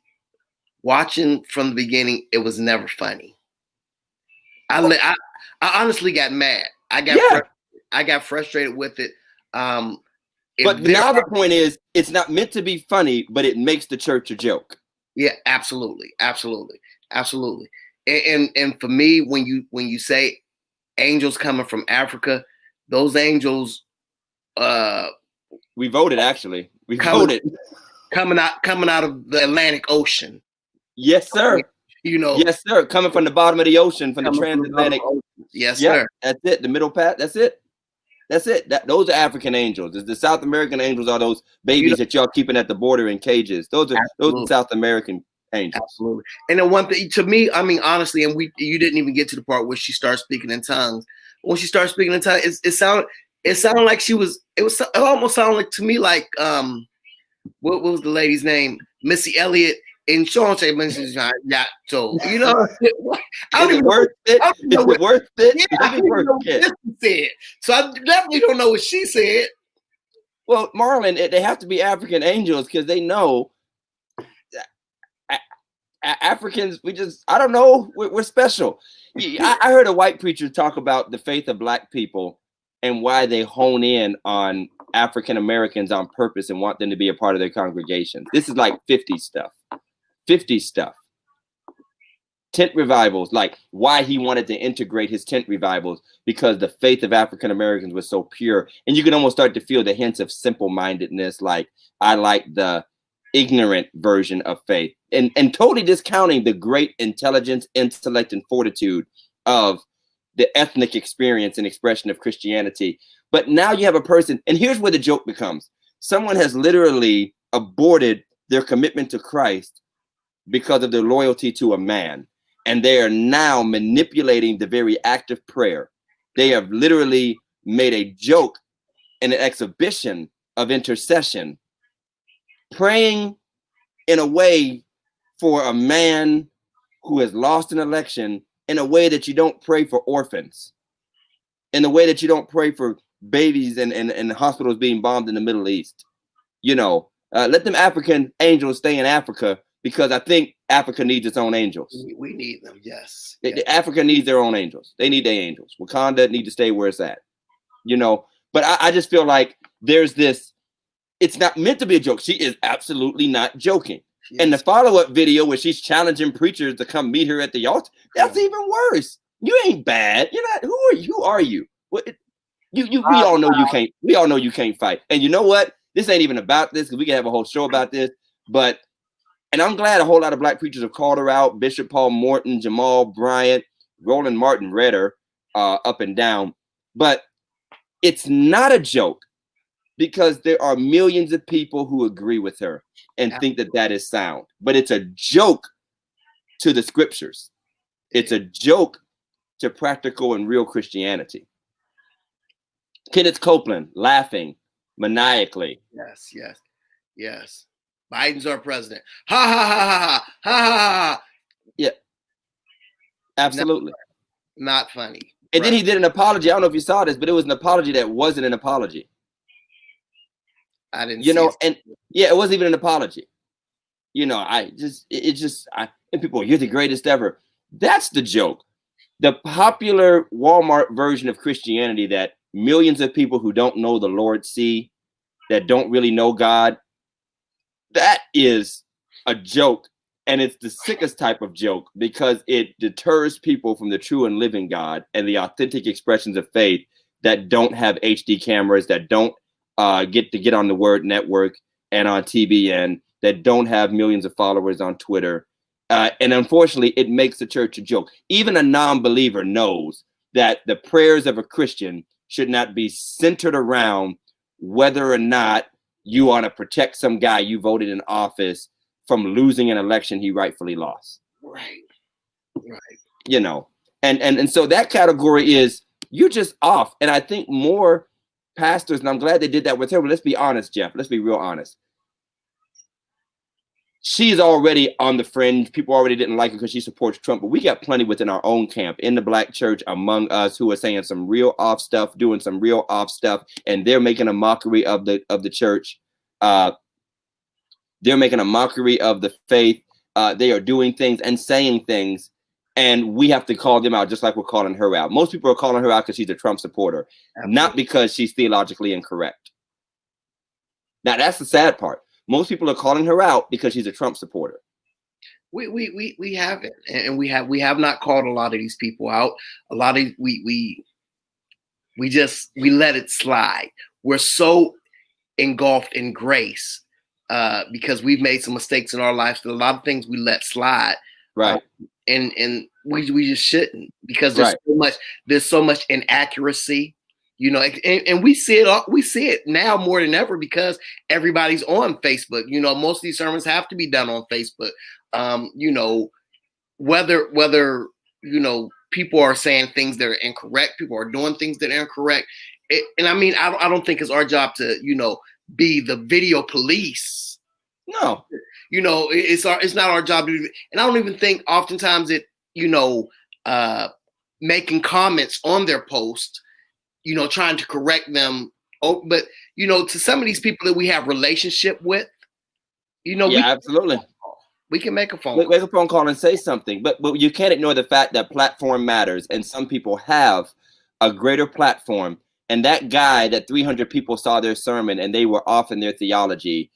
watching from the beginning, it was never funny. I honestly got mad. I got frustrated with it. But now the point is, it's not meant to be funny, but it makes the church a joke. Yeah, absolutely. And for me, when you say angels coming from Africa, those angels, we voted actually. We voted coming out of the Atlantic Ocean. Yes, sir. Yes, sir. Coming from the bottom of the ocean, from the transatlantic. Yes, sir. That's it. The middle path. That's it. That's it. Those are African angels. The South American angels are those babies that y'all keeping at the border in cages. Those are South American angels. Absolutely. And then one thing to me, I mean, honestly, and you didn't even get to the part where she starts speaking in tongues. When she started speaking in tongues, it sounded like it almost sounded like to me like what was the lady's name? Missy Elliott in Sean Say yeah, so you know Is it worth it? Is it worth it? Yeah, I don't know what this said. So I definitely don't know what she said. Well, Marlon, they have to be African angels because they know Africans, I don't know, we're special. I heard a white preacher talk about the faith of black people and why they hone in on African Americans on purpose and want them to be a part of their congregation. This is like 50 stuff. 50 stuff. Tent revivals, like why he wanted to integrate his tent revivals, because the faith of African Americans was so pure. And you can almost start to feel the hints of simple-mindedness, like I like the ignorant version of faith, and totally discounting the great intelligence, intellect, and fortitude of the ethnic experience and expression of Christianity. But now you have a person, and here's where the joke becomes. Someone has literally aborted their commitment to Christ because of their loyalty to a man. And they are now manipulating the very act of prayer. They have literally made a joke and an exhibition of intercession, praying in a way for a man who has lost an election, in a way that you don't pray for orphans, in the way that you don't pray for babies and hospitals being bombed in the Middle East. You know, let them African angels stay in Africa, because I think Africa needs its own angels. We need them, yes. Africa needs their own angels. They need their angels. Wakanda need to stay where it's at, you know. But I just feel like there's this, it's not meant to be a joke. She is absolutely not joking. Yes. And the follow-up video where she's challenging preachers to come meet her at the altar, that's even worse. You ain't bad. You're not. Who are you? What? We all know you can't. We all know you can't fight. And you know what? This ain't even about this, because we can have a whole show about this. But, and I'm glad a whole lot of black preachers have called her out. Bishop Paul Morton, Jamal Bryant, Roland Martin read her up and down. But it's not a joke, because there are millions of people who agree with her and think that that is sound. But it's a joke to the scriptures. It's a joke to practical and real Christianity. Kenneth Copeland laughing maniacally. Yes. Biden's our president. Ha ha ha ha ha ha. Yeah, absolutely. Not funny. And then he did an apology. I don't know if you saw this, but it was an apology that wasn't an apology. I didn't. And yeah, it wasn't even an apology. You know, and people, you're the greatest ever. That's the joke. The popular Walmart version of Christianity that millions of people who don't know the Lord see, that don't really know God, that is a joke. And it's the sickest type of joke, because it deters people from the true and living God and the authentic expressions of faith that don't have HD cameras, that don't get on the Word Network and on TBN, that don't have millions of followers on Twitter. And unfortunately, it makes the church a joke. Even a non-believer knows that the prayers of a Christian should not be centered around whether or not you want to protect some guy you voted in office from losing an election he rightfully lost. Right. You know, and so that category is, you're just off. And I think more pastors, and I'm glad they did that with her, but let's be honest, Jeff. Let's be real honest. She's already on the fringe. People already didn't like her because she supports Trump, but we got plenty within our own camp, in the black church, among us, who are saying some real off stuff, doing some real off stuff, and they're making a mockery of the church. They're making a mockery of the faith. They are doing things and saying things, and we have to call them out just like we're calling her out. Most people are calling her out because she's a Trump supporter, not because she's theologically incorrect. Now, that's the sad part. Most people are calling her out because she's a Trump supporter. We haven't, and we have not called a lot of these people out. A lot of we let it slide. We're so engulfed in grace because we've made some mistakes in our lives that a lot of things we let slide. Right. And we just shouldn't, because there's so much inaccuracy. You know, and we see it now more than ever because everybody's on Facebook. You know, most of these sermons have to be done on Facebook. You know, whether you know, people are saying things that are incorrect, people are doing things that are incorrect. And I mean, I don't think it's our job to, you know, be the video police. No, you know, it's not our job to do, and I don't even think oftentimes it, you know, making comments on their post, you know, trying to correct them. Oh, but you know, to some of these people that we have relationship with, you know, absolutely. We can make a phone call. Make a phone call and say something, but you can't ignore the fact that platform matters, and some people have a greater platform. And that guy, that 300 people saw their sermon and they were off in their theology,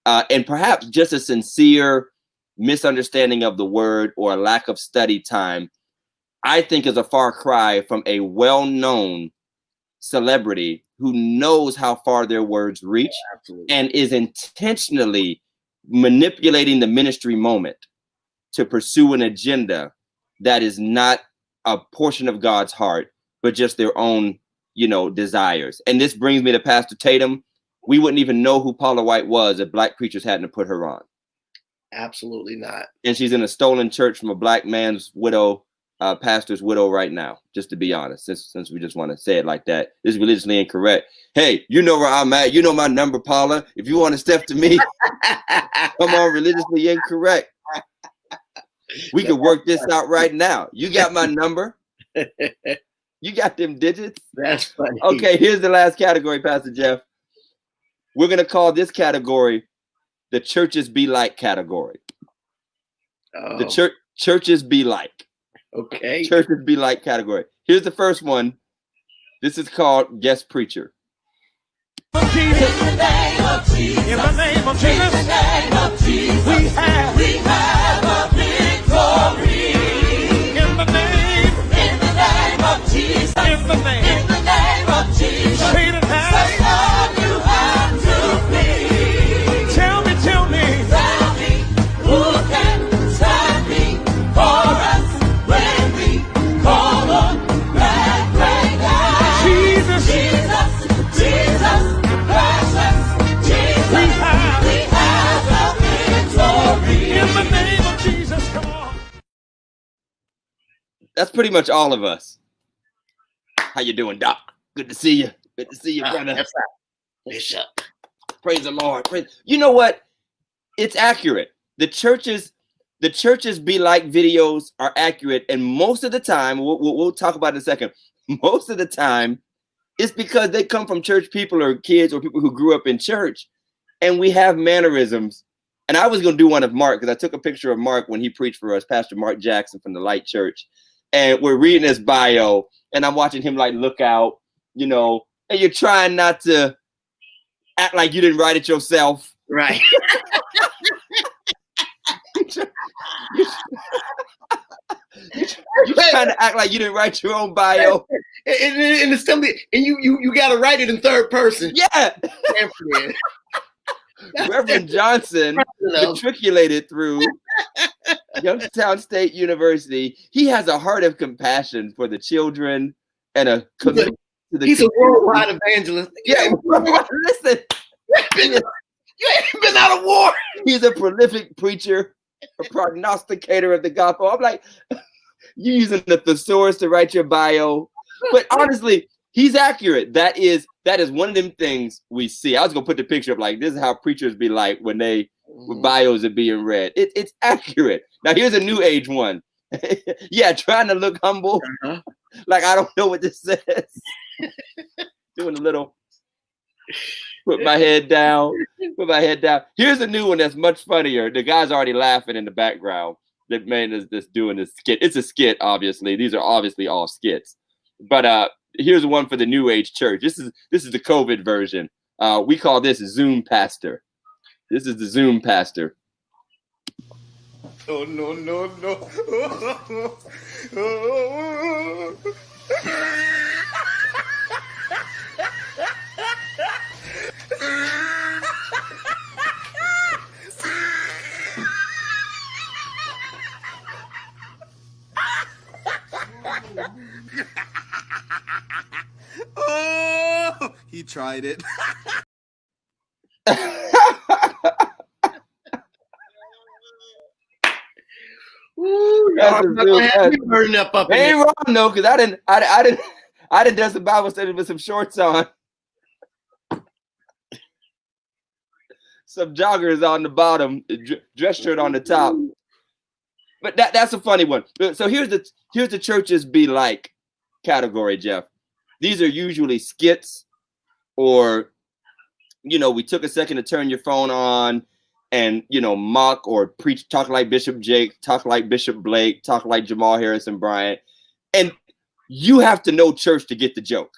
and perhaps just a sincere misunderstanding of the word or a lack of study time, I think is a far cry from a well-known celebrity who knows how far their words reach and is intentionally manipulating the ministry moment to pursue an agenda that is not a portion of God's heart, but just their own, you know, desires. And this brings me to Pastor Tatum. We wouldn't even know who Paula White was if black preachers hadn't put her on. Absolutely not. And she's in a stolen church from a black man's widow, pastor's widow right now, just to be honest, since we just want to say it like that. This is religiously incorrect. Hey, you know where I'm at. You know my number, Paula. If you want to step to me, come on, religiously incorrect. We could work this out right now. You got my number. You got them digits. That's funny. Okay, here's the last category, Pastor Jeff. We're going to call this category the churches be like category. Oh. The churches be like. Okay. Churches be like category. Here's the first one. This is called guest preacher. In the name of Jesus. In the name of Jesus. In the name of Jesus. We have a victory. In the name of Jesus. In the name of Jesus. Satan, you have to flee. Tell me, who can stand before us when we call on that great God? Jesus, precious Jesus. We have a victory. In the name of Jesus, come on. That's pretty much all of us. How you doing, Doc? Good to see you. Good to see you, brother. That's right. Bishop. Praise the Lord. You know what? It's accurate. The churches be like videos are accurate, and most of the time, we'll talk about it in a second. Most of the time, it's because they come from church people or kids or people who grew up in church, and we have mannerisms. And I was going to do one of Mark because I took a picture of Mark when he preached for us, Pastor Mark Jackson from the Light Church, and we're reading his bio, and I'm watching him like look out, you know, and you're trying not to act like you didn't write it yourself. Right. You're trying to act like you didn't write your own bio. And it's still, and you got to write it in third person. Yeah. Reverend Johnson matriculated through Youngstown State University. He has a heart of compassion for the children and a commitment to the He's community. a worldwide evangelist. Yeah, listen. You ain't been out of war. He's a prolific preacher, a prognosticator of the gospel. I'm like, you using the thesaurus to write your bio. But honestly, he's accurate. That is one of them things we see. I was gonna put the picture up like this is how preachers be like when bios are being read. It's accurate. Now here's a new age one. Yeah, trying to look humble. Uh-huh. Like I don't know what this says. Doing a little put my head down. Here's a new one that's much funnier. The guy's already laughing in the background. The man is just doing this skit. It's a skit, obviously. These are obviously all skits. But here's one for the New Age church. This is the COVID version. We call this Zoom Pastor. This is the Zoom Pastor. Oh, no. Oh! tried it. Ooh, y'all not gonna have me burning up in ain't wrong though, because I didn't done some Bible study with some shorts on. Some joggers on the bottom, dress shirt on the top. But that's a funny one. So here's the churches be like category, Jeff. These are usually skits, or we took a second to turn your phone on and mock or preach, talk like Bishop Jake, talk like Bishop Blake, talk like Jamal Harrison Bryant. And you have to know church to get the joke.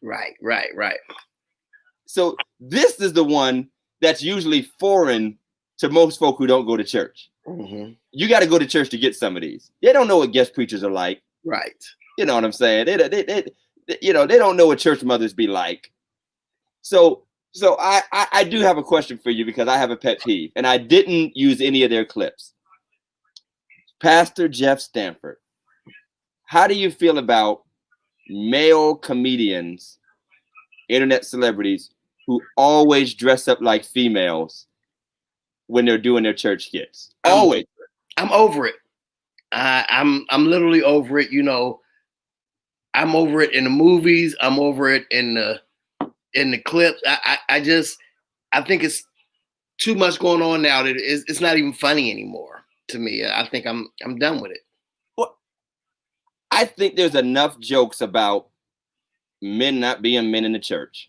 Right. So this is the one that's usually foreign to most folk who don't go to church. Mm-hmm. You got to go to church to get some of these. They don't know what guest preachers are like. Right. You know what I'm saying? They don't know what church mothers be like. So I do have a question for you, because I have a pet peeve, and I didn't use any of their clips. Pastor Jeff Stanford, how do you feel about male comedians, internet celebrities, who always dress up like females when they're doing their church skits? Always. I'm over it. I'm literally over it. I'm over it in the movies. I'm over it in the clips. I think it's too much going on now that it's not even funny anymore to me. I think I'm done with it. Well, I think there's enough jokes about men not being men in the church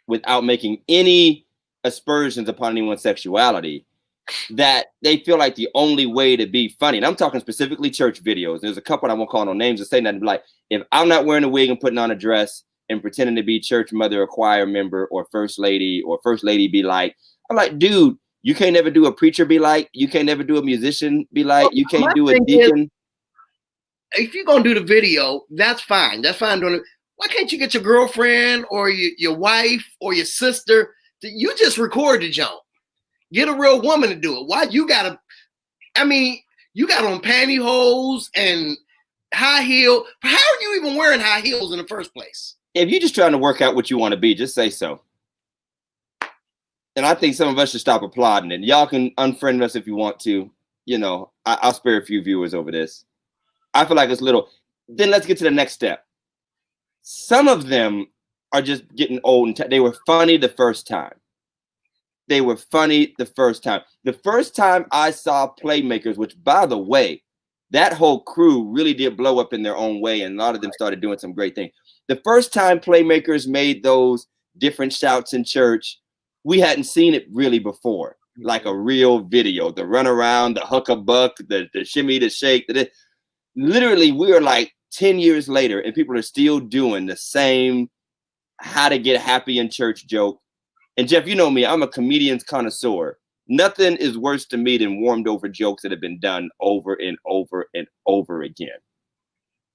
without making any aspersions upon anyone's sexuality, that they feel like the only way to be funny, and I'm talking specifically church videos. There's a couple, I won't call no names, to say nothing, like, if I'm not wearing a wig and putting on a dress and pretending to be church mother or choir member or first lady be like, I'm like, dude, you can't never do a preacher be like, you can't never do a musician be like, you can't do a deacon. If you're gonna do the video, that's fine. That's fine doing it. Why can't you get your girlfriend or your wife or your sister you just record the jump? Get a real woman to do it. Why you gotta? You got on pantyhose and high heel. How are you even wearing high heels in the first place? If you're just trying to work out what you want to be, just say so. And I think some of us should stop applauding it. Y'all can unfriend us if you want to. I'll spare a few viewers over this. I feel like it's little. Then let's get to the next step. Some of them are just getting old, and they were funny the first time. The first time I saw Playmakers, which, by the way, that whole crew really did blow up in their own way, and a lot of them started doing some great things. The first time Playmakers made those different shouts in church, we hadn't seen it really before, like a real video. The run around, the huck a buck, the shimmy, the shake. Literally, we are like 10 years later, and people are still doing the same how to get happy in church joke. And Jeff, you know me, I'm a comedian's connoisseur. Nothing is worse to me than warmed over jokes that have been done over and over and over again.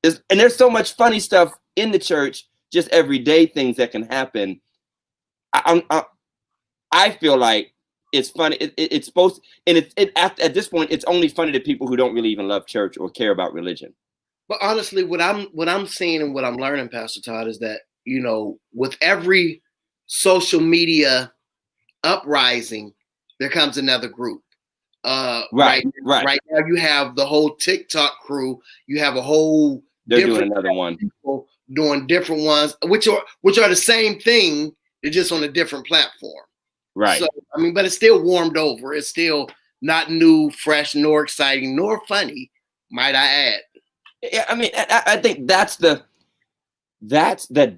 And there's so much funny stuff in the church, just everyday things that can happen. I feel like it's funny. It's supposed, and at this point, it's only funny to people who don't really even love church or care about religion. But honestly, what I'm seeing and what I'm learning, Pastor Todd, is that with every social media uprising, there comes another group. Right now, you have the whole TikTok crew. You have a whole. They're doing another one. People doing different ones, which are the same thing. They're just on a different platform. Right. So but it's still warmed over. It's still not new, fresh, nor exciting, nor funny. Might I add? Yeah, I think that's the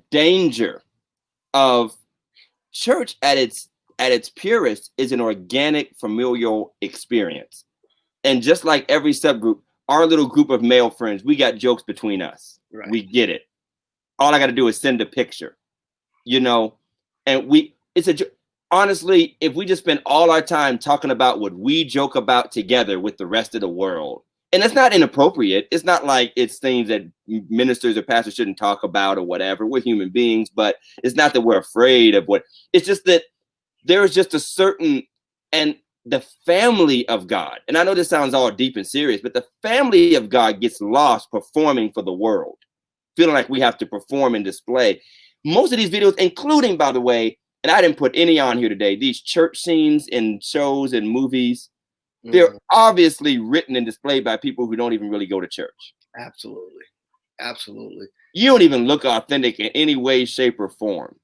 danger of church at its purest is an organic, familial experience. And just like every subgroup, our little group of male friends, we got jokes between us. Right. We get it. All I got to do is send a picture, and honestly, if we just spend all our time talking about what we joke about together with the rest of the world, and it's not inappropriate. It's not like it's things that ministers or pastors shouldn't talk about or whatever. We're human beings, but it's not that we're afraid of it's just that there is just a certain, and the family of God, and I know this sounds all deep and serious, but the family of God gets lost performing for the world, feeling like we have to perform and display. most of these videos, including, by the way, and I didn't put any on here today, these church scenes in shows and movies, they're obviously written and displayed by people who don't even really go to church. Absolutely. Absolutely. You don't even look authentic in any way, shape, or form.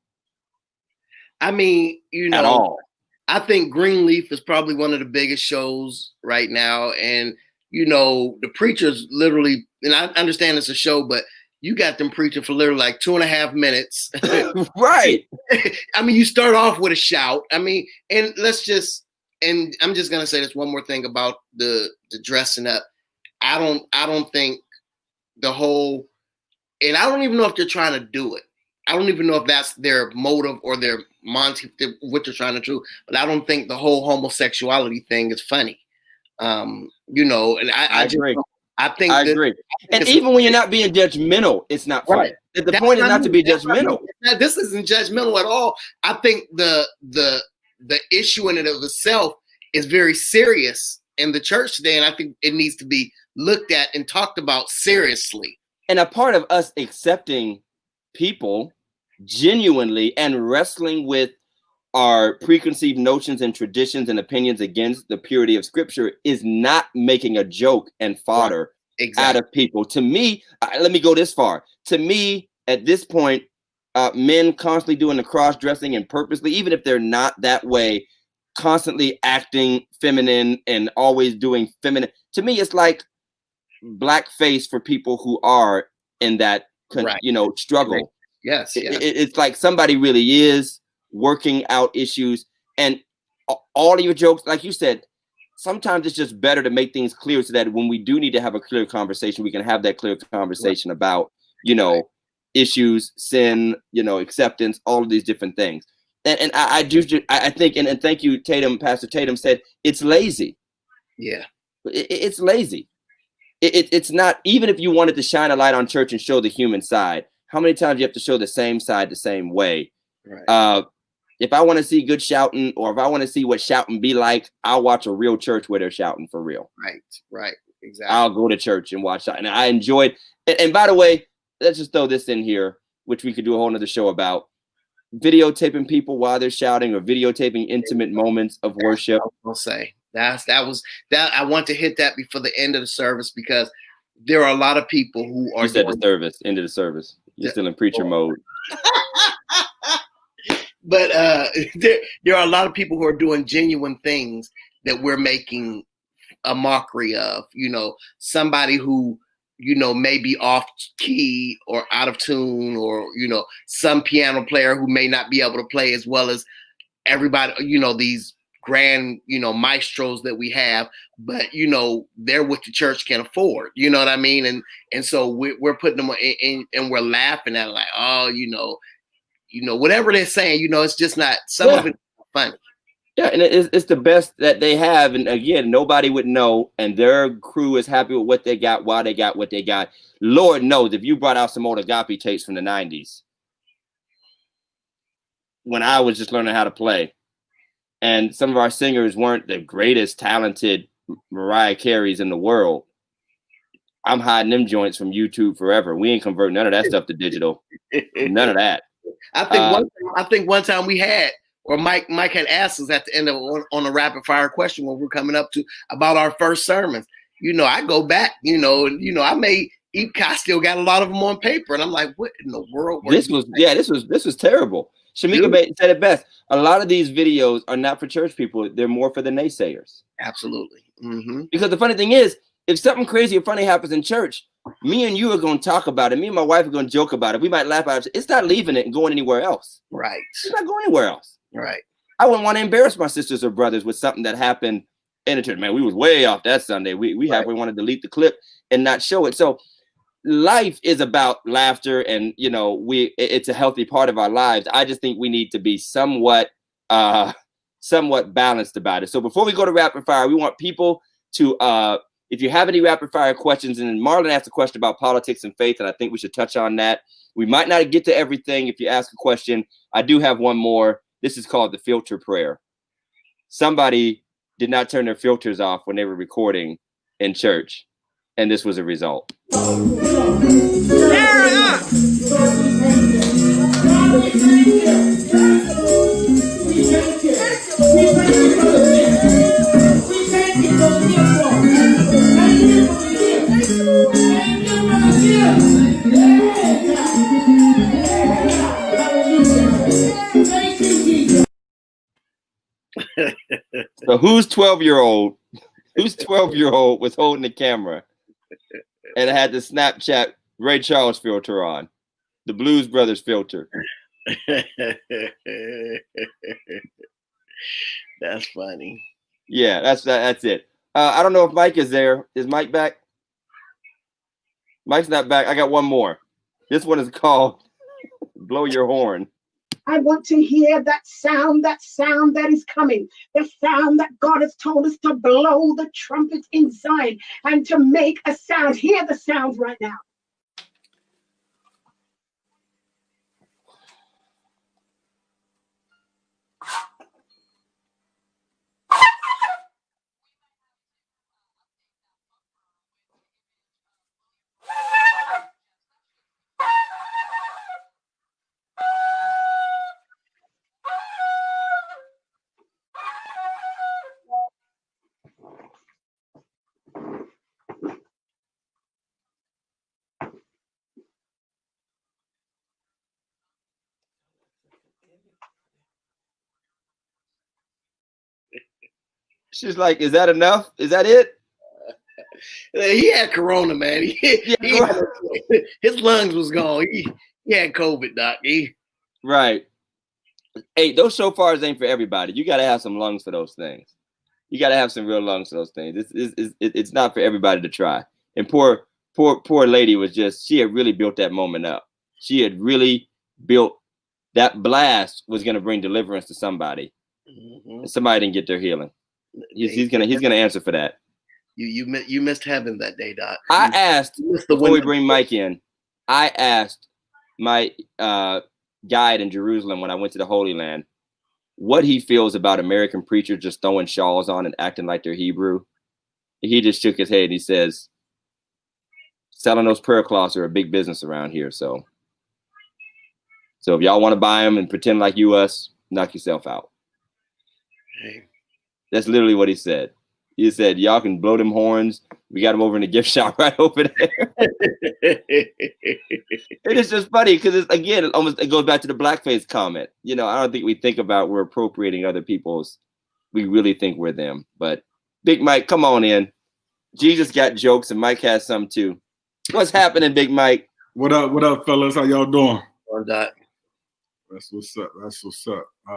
I mean, you know, at all. I think Greenleaf is probably one of the biggest shows right now. And, you know, the preachers literally, and I understand it's a show, but you got them preaching for literally like 2.5 minutes. Right. I mean, you start off with a shout. I mean, and and I'm just going to say this one more thing about the dressing up. I don't think the whole, and I don't even know if they're trying to do it. I don't even know if that's their motive or their motive, what they're trying to do. But I don't think the whole homosexuality thing is funny. You know, and I agree. I agree. And even when you're not being judgmental, it's not funny. Right. The point is not to be judgmental. This isn't judgmental at all. I think the issue in and of itself is very serious in the church today, and I think it needs to be looked at and talked about seriously. And a part of us accepting people genuinely and wrestling with our preconceived notions and traditions and opinions against the purity of Scripture is not making a joke and fodder out of people. To me, let me go this far. To me, at this point, men constantly doing the cross-dressing and purposely, even if they're not that way, constantly acting feminine and always doing feminine. To me, it's like blackface for people who are in that, you know, struggle. Yes. It's like somebody really is working out issues, and all of your jokes, like you said, sometimes it's just better to make things clear so that when we do need to have a clear conversation, we can have that clear conversation about, you know, issues, sin, you know, acceptance, all of these different things. And I think, and thank you, Tatum, Pastor Tatum said, it's lazy. Yeah. It's lazy. It's not, even if you wanted to shine a light on church and show the human side, how many times you have to show the same side the same way? Right. If I want to see good shouting, or if I want to see what shouting be like, I'll watch a real church where they're shouting for real. Right. Exactly. I'll go to church and watch that. And I enjoyed, and by the way, let's just throw this in here, which we could do a whole nother show about. Videotaping people while they're shouting, or videotaping intimate moments of worship. I'll say that I want to hit that before the end of the service, because there are a lot of people who are. You said the service, end of the service. You're still in preacher mode. But there are a lot of people who are doing genuine things that we're making a mockery of. You know, somebody who, you know, may be off key or out of tune, or, you know, some piano player who may not be able to play as well as everybody, you know, these grand, you know, maestros that we have, but, you know, they're what the church can afford, you know what I mean? And so we're putting them in, and we're laughing at it like, oh, you know, whatever they're saying, you know, it's just not, some of it funny. Yeah, and it's the best that they have. And again, nobody would know, and their crew is happy with what they got, why they got what they got. Lord knows, if you brought out some old agape tapes from the 90s, when I was just learning how to play, and some of our singers weren't the greatest talented Mariah Careys in the world, I'm hiding them joints from YouTube forever. We ain't converting none of that stuff to digital. None of that. I think one time we had, or Mike had asked us at the end of on a rapid fire question when we're coming up to about our first sermons. You know, I go back, you know, I may still got a lot of them on paper, and I'm like, what in the world? This was terrible. Shamika said it best. A lot of these videos are not for church people; they're more for the naysayers. Absolutely. Mm-hmm. Because the funny thing is, if something crazy or funny happens in church, me and you are going to talk about it. Me and my wife are going to joke about it. We might laugh about it. It's not leaving it and going anywhere else. Right. It's not going anywhere else. Right. I wouldn't want to embarrass my sisters or brothers with something that happened in the church. Man, we was way off that Sunday. We want to delete the clip and not show it. So life is about laughter, and, you know, it's a healthy part of our lives. I just think we need to be somewhat balanced about it. So before we go to rapid fire, we want people to if you have any rapid fire questions, and Marlon asked a question about politics and faith, and I think we should touch on that. We might not get to everything if you ask a question. I do have one more. This is called the filter prayer. Somebody did not turn their filters off when they were recording in church, and this was a result. Yeah. So who's 12-year-old? Who's 12-year-old was holding the camera and had the Snapchat Ray Charles filter on, the Blues Brothers filter? That's funny. Yeah, that's it. I don't know if Mike is there. Is Mike back? Mike's not back. I got one more. This one is called Blow Your Horn. I want to hear that sound that is coming, the sound that God has told us to blow the trumpet in Zion and to make a sound. Hear the sound right now. She's like, is that enough? Is that it? He had corona, man. His lungs was gone. He had COVID, Doc. Right. Hey, those shofars ain't for everybody. You got to have some lungs for those things. You got to have some real lungs for those things. It's not for everybody to try. And poor lady was she had really built that moment up. She had really built that blast was going to bring deliverance to somebody. Mm-hmm. And somebody didn't get their healing. He's gonna answer for that. You missed heaven that day, Doc. I asked before we bring Mike in. I asked my guide in Jerusalem when I went to the Holy Land what he feels about American preachers just throwing shawls on and acting like they're Hebrew. He just shook his head and he says, "Selling those prayer cloths are a big business around here. So if y'all want to buy them and pretend like you us, knock yourself out." Hey. That's literally what he said. He said, y'all can blow them horns. We got them over in the gift shop right over there. It is just funny because it goes back to the blackface comment. I don't think we think about we're appropriating other people's. We really think we're them. But Big Mike, come on in. Jesus got jokes and Mike has some too. What's happening, Big Mike? What up, fellas? How y'all doing? That's what's up.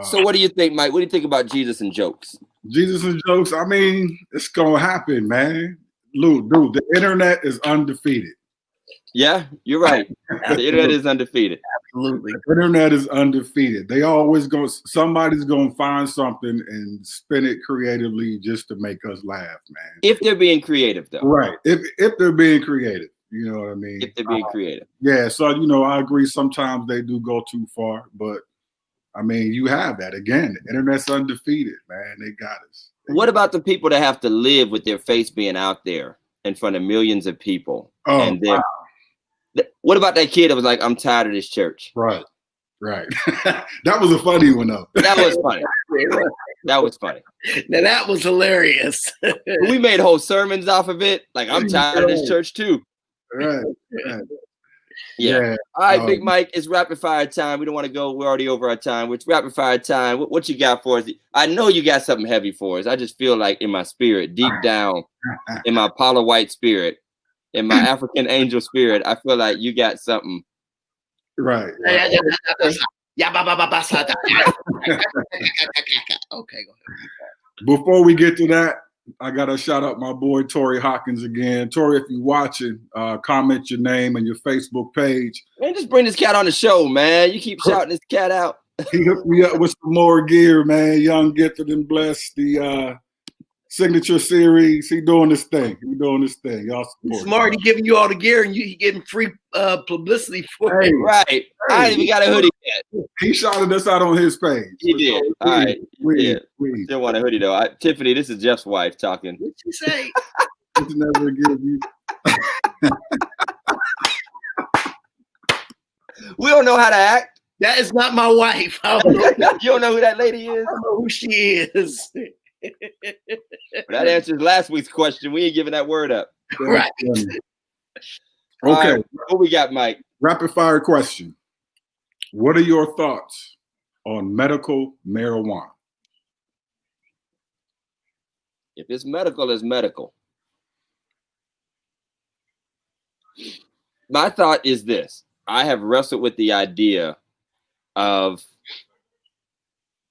So what do you think, Mike? What do you think about Jesus and jokes? Jesus and jokes, I mean, it's going to happen, man. Dude, the internet is undefeated. Yeah, you're right. The internet is undefeated. Absolutely. The internet is undefeated. They always somebody's going to find something and spin it creatively just to make us laugh, man. If they're being creative, though. Right. If they're being creative. You know what I mean? If they're being creative. Yeah, so, I agree. Sometimes they do go too far, but, I mean, you have that. Again, the internet's undefeated, man. They got us. What about the people that have to live with their face being out there in front of millions of people? Oh, and wow. What about that kid that was like, I'm tired of this church? Right. That was a funny one, though. That was funny. That was funny. Now, that was hilarious. We made whole sermons off of it. Like, I'm tired of this church, too. Right. Yeah. All right, Big Mike, it's rapid fire time. We don't want to go. We're already over our time. It's rapid fire time. What you got for us? I know you got something heavy for us. I just feel like in my spirit, deep down, in my Paula White spirit, in my African angel spirit, I feel like you got something. Right. Okay, go ahead. Before we get to that, I got to shout out my boy, Tori Hawkins again. Tori, if you're watching, comment your name and your Facebook page. Man, just bring this cat on the show, man. You keep shouting this cat out. He hooked me up with some more gear, man. Young, Gifted, and Blessed, the signature series. He doing this thing. Y'all support. Smart. He giving you all the gear and you getting free publicity for it. Right. Hey. I ain't even got a hoodie yet. He shouted us out on his page. He did. All right. Still want a hoodie though. Tiffany, this is Jeff's wife talking. What'd she say? Never give you. We don't know how to act. That is not my wife. I don't know, You don't know who that lady is? I don't know who she is. That answers last week's question. We ain't giving that word up. Right. All Okay. right, what we got, Mike? Rapid fire question. What are your thoughts on medical marijuana? If it's medical, it's medical. My thought is this. I have wrestled with the idea of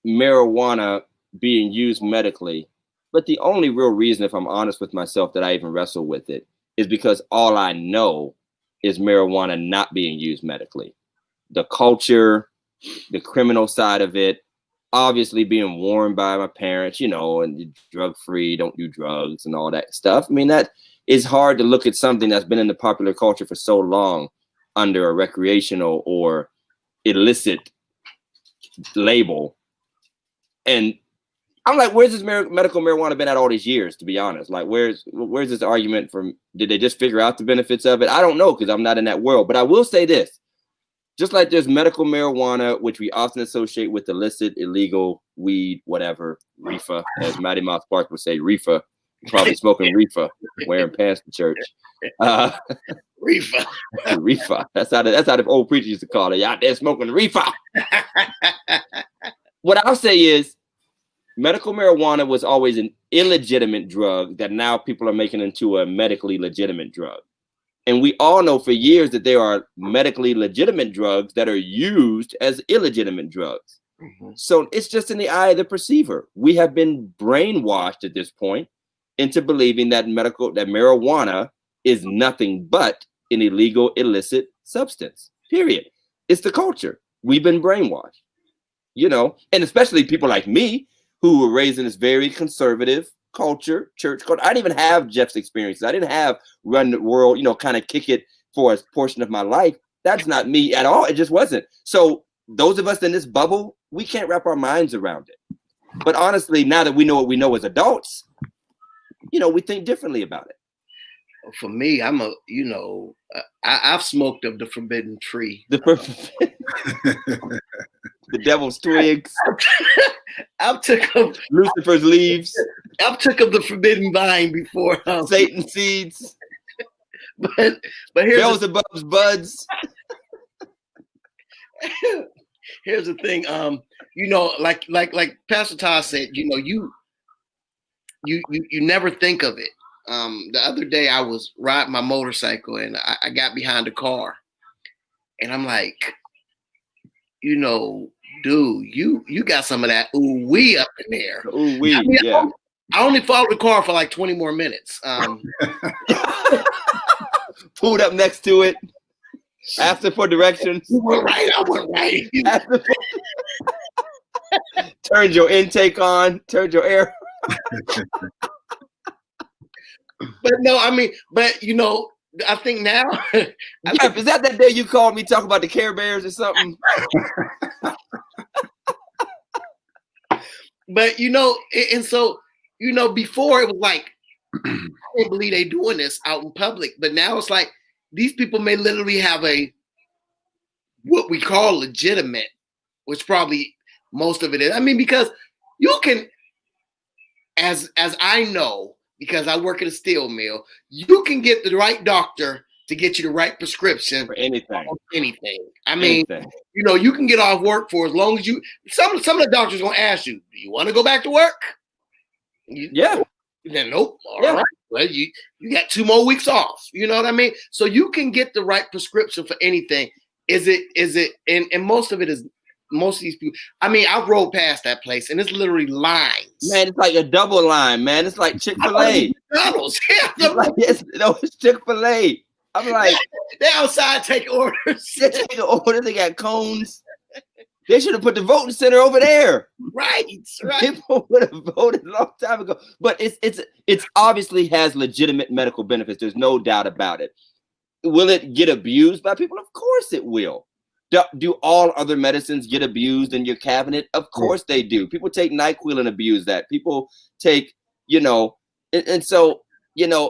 marijuana being used medically, but the only real reason, if I'm honest with myself, that I even wrestle with it is because all I know is marijuana not being used medically. The culture, the criminal side of it, obviously being warned by my parents, and drug-free, don't do drugs and all that stuff. I mean, that is hard to look at something that's been in the popular culture for so long under a recreational or illicit label. And I'm like, where's this medical marijuana been at all these years, to be honest? Like, where's this argument from? Did they just figure out the benefits of it? I don't know, because I'm not in that world. But I will say this. Just like there's medical marijuana, which we often associate with illicit, illegal, weed, whatever, reefer, as Matty Mouse Park would say, reefer. Probably smoking reefer, wearing pants to church. Reefer. Reefer. That's how the old preachers used to call it. You out there smoking reefer. What I'll say is, medical marijuana was always an illegitimate drug that now people are making into a medically legitimate drug. And we all know for years that there are medically legitimate drugs that are used as illegitimate drugs. Mm-hmm. So it's just in the eye of the perceiver. We have been brainwashed at this point into believing that marijuana is nothing but an illegal, illicit substance, period. It's the culture. We've been brainwashed, and especially people like me who were raised in this very conservative culture, church culture. I didn't even have Jeff's experiences. I didn't have run the world, kind of kick it for a portion of my life. That's not me at all. It just wasn't. So those of us in this bubble, we can't wrap our minds around it. But honestly, now that we know what we know as adults, we think differently about it. For me, I've smoked of the forbidden tree. The devil's twigs. I've took of Lucifer's leaves. I've took of the forbidden vine before. Satan's seeds. But here's Beelzebub's buds. Here's the thing. Like Pastor Todd said, you never think of it. The other day I was riding my motorcycle and I got behind a car and I'm like, dude, you got some of that ooh wee up in there. Ooh wee, yeah. I only followed the car for like 20 more minutes. Pulled up next to it. Asked it for directions. You were right. I went right. Turned your intake on. Turned your air. But no, I think now. Is that day you called me talking about the Care Bears or something? But and so before it was like, I can't believe they doing this out in public. But now it's like these people may literally have what we call legitimate, which probably most of it is. Because you can, as I know, because I work at a steel mill, you can get the right doctor to get you the right prescription for anything. Anything. Anything. You can get off work for as long as you. Some of the doctors gonna ask you, do you want to go back to work? Yeah. Then nope. All right. Well, you got 2 more weeks off. You know what I mean? So you can get the right prescription for anything. Is it? And most of it is. Most of these people. I rode past that place and it's literally lines. Man, it's like a double line, man. It's like Chick-fil-A. McDonald's. It's Chick-fil-A. I'm like, they're outside taking orders. They're taking orders. They got cones. They should have put the voting center over there. Right. People would have voted a long time ago. But it's obviously has legitimate medical benefits. There's no doubt about it. Will it get abused by people? Of course it will. Do all other medicines get abused in your cabinet? Of course they do. People take NyQuil and abuse that. People take, and so, yeah,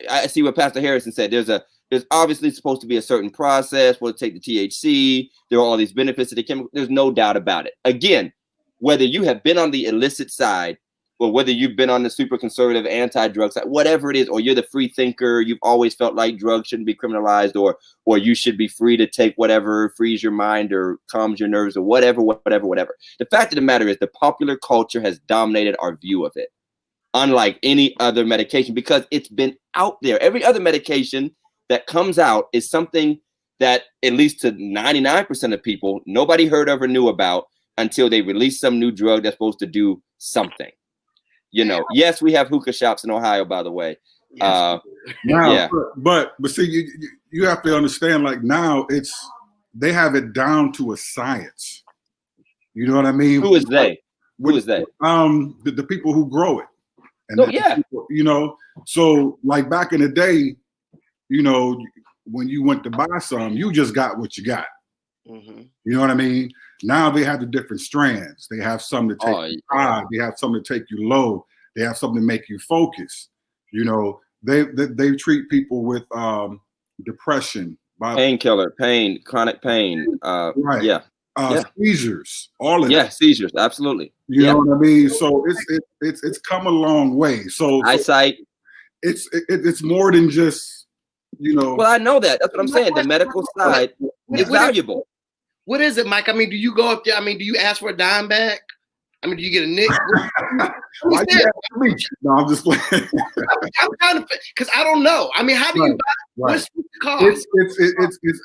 I see what Pastor Harrison said. There's There's obviously supposed to be a certain process. We'll take the THC. There are all these benefits to the chemical. There's no doubt about it. Again, whether you have been on the illicit side or whether you've been on the super conservative anti-drug side, whatever it is, or you're the free thinker, you've always felt like drugs shouldn't be criminalized, or you should be free to take whatever frees your mind or calms your nerves or whatever. The fact of the matter is the popular culture has dominated our view of it, unlike any other medication, because it's been out there. Every other medication that comes out is something that, at least to 99% of people, nobody heard of or knew about until they release some new drug that's supposed to do something. You know, yes, we have hookah shops in Ohio, by the way. Now, yeah. But see, you have to understand, like, now they have it down to a science. You know what I mean? Who is they? Who is they? The people who grow it. And people, you know, so like back in the day, you know, when you went to buy some, you just got what you got. Mm-hmm. You know what I mean? Now they have the different strands. They have some to take you high. They have some to take you low. They have something to make you focus. You know, they treat people with depression, painkiller, chronic pain. Right. Yeah. Seizures, all of that. Seizures, absolutely. You know what I mean? So it's come a long way. So eyesight. It's more than just, you know. Well, I know that. That's what I'm saying. The medical side is valuable. What is it, Mike? I mean, do you go up there? I mean, do you ask for a dime bag? I mean, do you get a nick? No, I'm just playing. I'm kind of, because I don't know. I mean, how do you buy? What's the cost?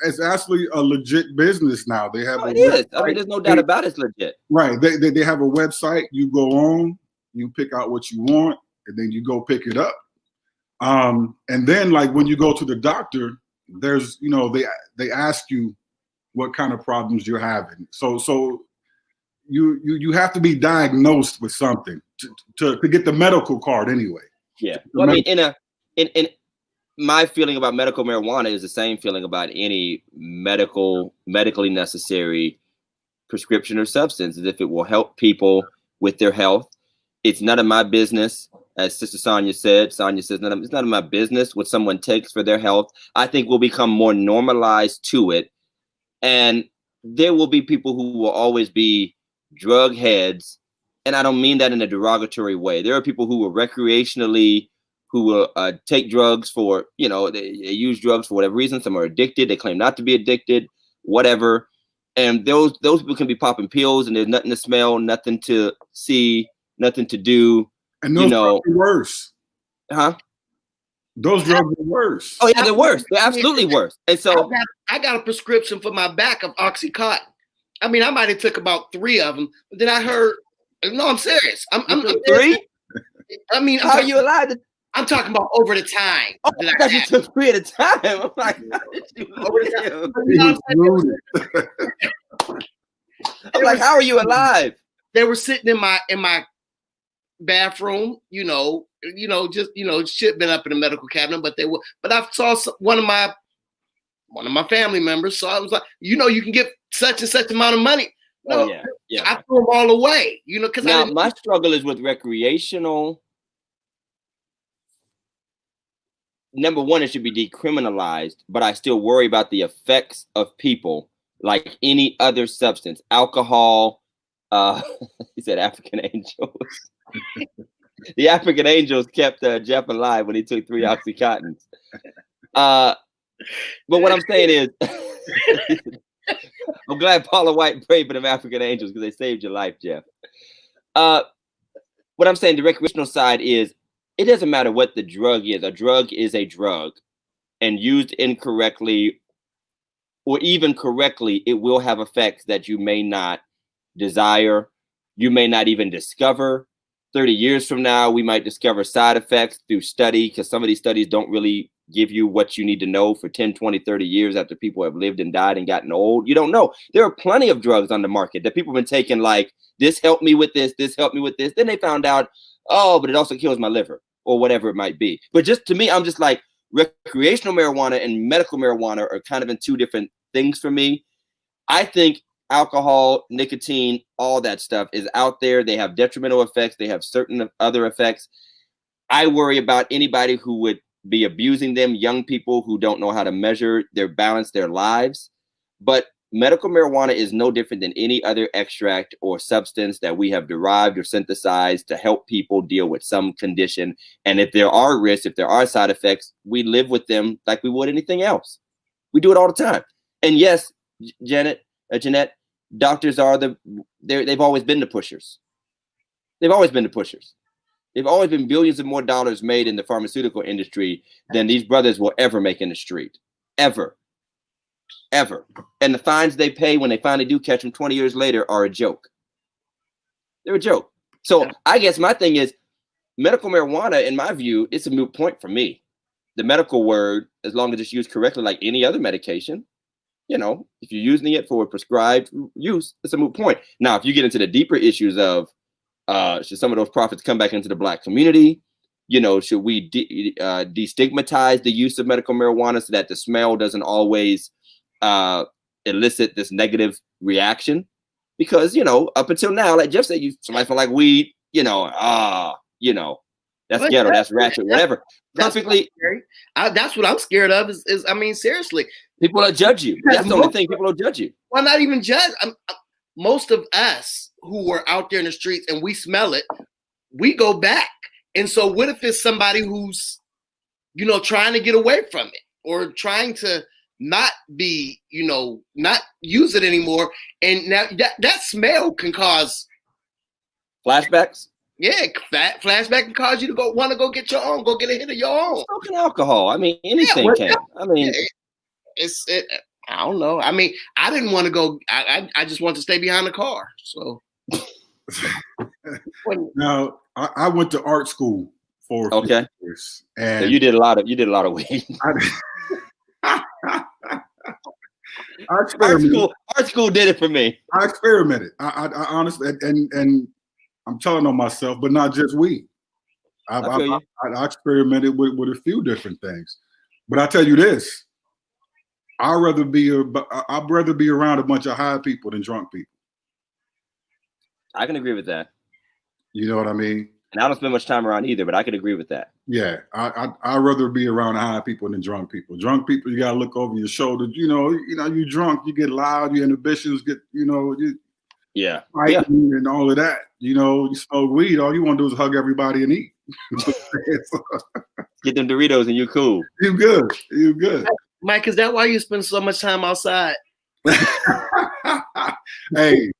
It's actually a legit business now. They have it is. I mean, there's no doubt about it's legit. Right. They have a website. You go on, you pick out what you want, and then you go pick it up. And then, like, when you go to the doctor, there's, you know, they ask you what kind of problems you're having. So you have to be diagnosed with something to get the medical card anyway. Yeah. Well, I mean, in my feeling about medical marijuana is the same feeling about any medically necessary prescription or substance, as if it will help people with their health. It's none of my business. As Sister Sonia says, it's none of my business what someone takes for their health. I think we'll become more normalized to it. And there will be people who will always be drug heads. And I don't mean that in a derogatory way. There are people who will recreationally, who will take drugs for, you know, they use drugs for whatever reason. Some are addicted. They claim not to be addicted, whatever. And those people can be popping pills and there's nothing to smell, nothing to see, nothing to do. And those drugs are worse. Huh? Those drugs are worse. Oh, yeah, they're worse. They're absolutely worse. And so I got a prescription for my back of Oxycontin. I mean, I might have took about 3 of them, but then I heard, no, I'm serious. I'm 3? I mean, how are you allowed to? I'm talking about over the time. Oh, I thought you took 3 at a time. I'm like, how did you over the time? I'm like, how are you alive? They were sitting in my bathroom, just shit been up in the medical cabinet, but I saw one of my family members, so I was like, you can get such and such amount of money. No, yeah. I threw them all away, because now my struggle is with recreational. Number one, it should be decriminalized, but I still worry about the effects of people like any other substance, alcohol. He said African Angels. The African Angels kept Jeff alive when he took 3 Oxycontins. But what I'm saying is, I'm glad Paula White prayed for them African Angels because they saved your life, Jeff. What I'm saying, the recreational side is, it doesn't matter what the drug is. A drug is a drug, and used incorrectly or even correctly, it will have effects that you may not desire. You may not even discover. 30 years from now, we might discover side effects through study, because some of these studies don't really give you what you need to know for 10, 20, 30 years after people have lived and died and gotten old. You don't know. There are plenty of drugs on the market that people have been taking, like, this helped me with this helped me with this. Then they found out, oh, but it also kills my liver, or whatever it might be. But just to me, I'm just like, recreational marijuana and medical marijuana are kind of in 2 different things for me. I think alcohol, nicotine, all that stuff is out there. They have detrimental effects. They have certain other effects. I worry about anybody who would be abusing them, young people who don't know how to measure balance their lives. But medical marijuana is no different than any other extract or substance that we have derived or synthesized to help people deal with some condition. And if there are risks, if there are side effects, we live with them like we would anything else. We do it all the time. And yes, Jeanette, doctors they've always been the pushers. They've always been the pushers. They've always been billions of more dollars made in the pharmaceutical industry than these brothers will ever make in the street. Ever. And the fines they pay when they finally do catch them 20 years later are a joke. They're a joke. So I guess my thing is medical marijuana, in my view, it's a moot point for me. The medical word, as long as it's used correctly, like any other medication, if you're using it for prescribed use, it's a moot point. Now, if you get into the deeper issues of should some of those profits come back into the Black community? Should we destigmatize the use of medical marijuana so that the smell doesn't always elicit this negative reaction? Because, up until now, like Jeff said, somebody smell like weed, that's ghetto, that's ratchet, whatever. Perfectly. That's what I'm scared of is I mean, seriously. People will judge you. That's the only thing. People will judge you. Well, not even judge. Most of us who are out there in the streets and we smell it, we go back. And so what if it's somebody who's, trying to get away from it or trying to not be, not use it anymore. And now that smell can cause flashbacks. Yeah, flashback can cause you to want to go get your own, go get a hit of your own. Smoking alcohol. I mean, anything can. I mean, I don't know. I mean, I didn't want to go. I just want to stay behind the car. So now I went to art school for a few years, and so you did a lot of weed. Art school did it for me. I experimented. I honestly, and I'm telling on myself, but not just weed. I experimented with a few different things. But I tell you this, I'd rather be around a bunch of high people than drunk people. I can agree with that. You know what I mean? And I don't spend much time around either, but I can agree with that. Yeah, I'd rather be around high people than drunk people. Drunk people, you gotta look over your shoulder. You drunk, you get loud, your inhibitions get, fighting and all of that. You smoke weed, all you want to do is hug everybody and eat. Get them Doritos and you're cool. You good. Mike, is that why you spend so much time outside? Hey.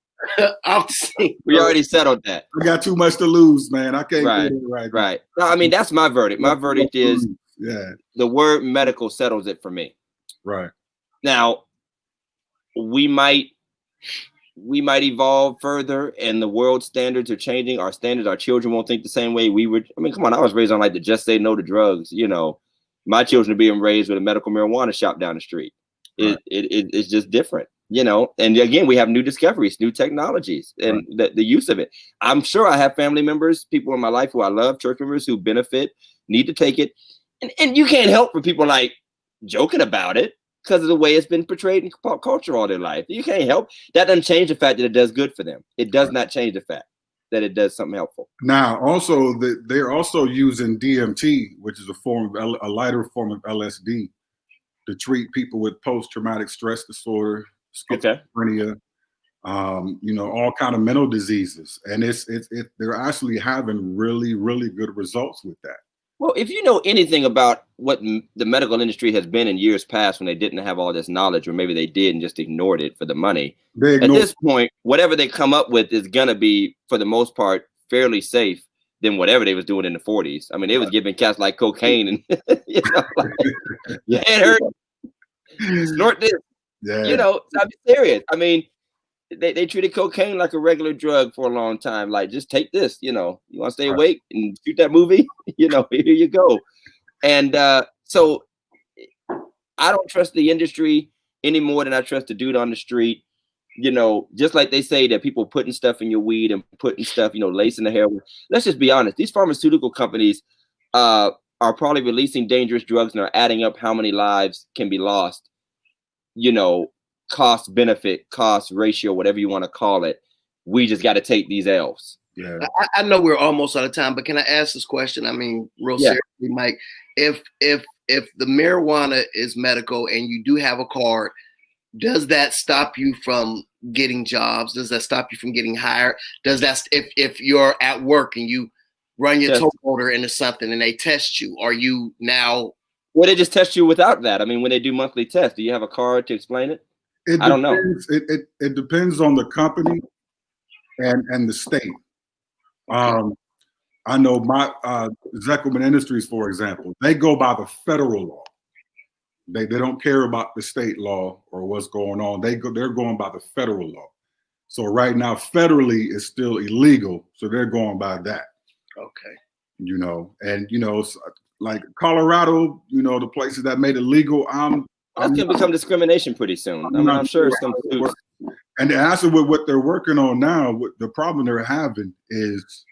We already settled that. I got too much to lose, man. I can't do it right. No, I mean, that's my verdict. My verdict is the word medical settles it for me. Right. Now, we might evolve further and the world standards are changing. Our standards, our children won't think the same way we were. I mean, come on, I was raised on like the just say no to drugs. My children are being raised with a medical marijuana shop down the street. It's just different. And again, we have new discoveries, new technologies, and the use of it. I'm sure I have family members, people in my life who I love, church members who benefit, need to take it. And you can't help but people like joking about it because of the way it's been portrayed in pop culture all their life. You can't help. That doesn't change the fact that it does good for them. It does not change the fact that it does something helpful. Now, also, they're also using DMT, which is a lighter form of LSD, to treat people with post-traumatic stress disorder, schizophrenia, all kind of mental diseases, and they're actually having really, really good results with that. Well, if you know anything about what the medical industry has been in years past when they didn't have all this knowledge, or maybe they did and just ignored it for the money, at this point, whatever they come up with is gonna be, for the most part, fairly safe than whatever they was doing in the 40s. I mean, they was giving cats like cocaine and your head hurt, snort this. Yeah. I'm serious. I mean, they treated cocaine like a regular drug for a long time. Like, just take this, you want to stay awake and shoot that movie, here you go. And so I don't trust the industry any more than I trust the dude on the street. Just like they say that people putting stuff in your weed and putting stuff, lacing the heroin. Let's just be honest. These pharmaceutical companies are probably releasing dangerous drugs and are adding up how many lives can be lost. Cost benefit, cost ratio, whatever you want to call it. We just got to take these L's. Yeah. I know we're almost out of time, but can I ask this question? I mean, real seriously. Mike, if the marijuana is medical and you do have a card, does that stop you from getting jobs? Does that stop you from getting hired? Does that if you're at work and you run your toll holder into something and they test you, are you now? Well, they just test you without that. I mean, when they do monthly tests, do you have a card to explain it? I don't know. It depends on the company and the state. I know my Zekelman Industries, for example, they go by the federal law. They don't care about the state law or what's going on. They're going by the federal law. So right now, federally, it's still illegal. So they're going by that. Okay. You know, and you know, like Colorado, you know, the places that made it legal. That's gonna become discrimination pretty soon. I'm sure some. And to answer with what they're working on now, the problem they're having is,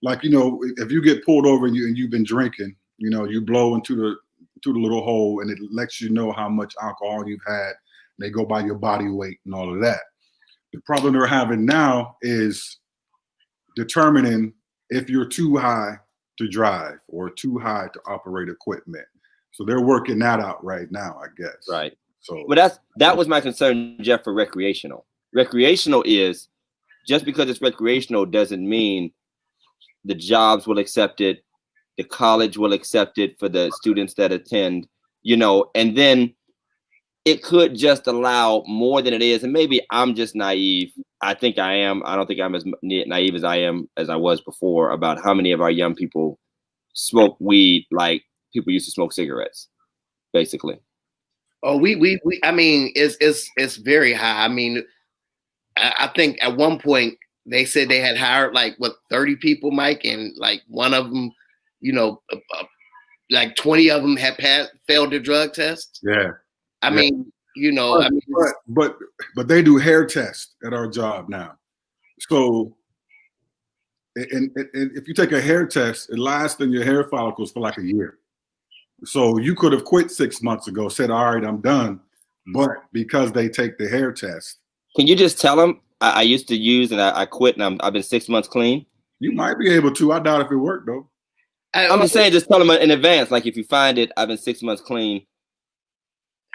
like, you know, if you get pulled over and you've been drinking, you know, you blow into the little hole and it lets you know how much alcohol you've had. They go by your body weight and all of that. The problem they're having now is determining if you're too high to drive or too high to operate equipment. So they're working that out right now, I guess. Right. So, but that was my concern, Jeff, for recreational. Recreational is just because it's recreational doesn't mean the jobs will accept it, the college will accept it for the students that attend, you know, and then it could just allow more than it is. And maybe I'm just naive. I think I am. I don't think I'm as naive as I was before about how many of our young people smoke weed like people used to smoke cigarettes, basically. Oh, we I mean, it's very high. I mean, I think at one point they said they had hired like 30 people, Mike, and like one of them, you know, like 20 of them had failed their drug test. Yeah. I mean, you know, but they do hair tests at our job now. So, and if you take a hair test, it lasts in your hair follicles for like a year. So you could have quit 6 months ago, said, all right, I'm done. But because they take the hair test. Can you just tell them I used to use and I quit and I've been 6 months clean? You might be able to. I doubt if it worked, though. I'm just saying, just tell them in advance. Like if you find it, I've been 6 months clean.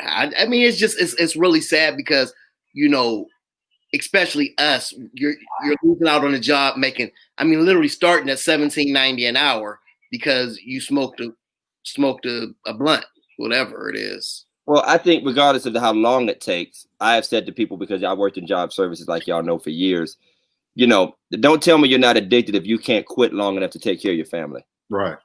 I mean, it's really sad because, you know, especially us, you're losing out on a job making, I mean, literally starting at $17.90 an hour because you smoked a blunt, whatever it is. Well, I think regardless of how long it takes, I have said to people, because I worked in job services like y'all know for years, you know, don't tell me you're not addicted if you can't quit long enough to take care of your family. Right.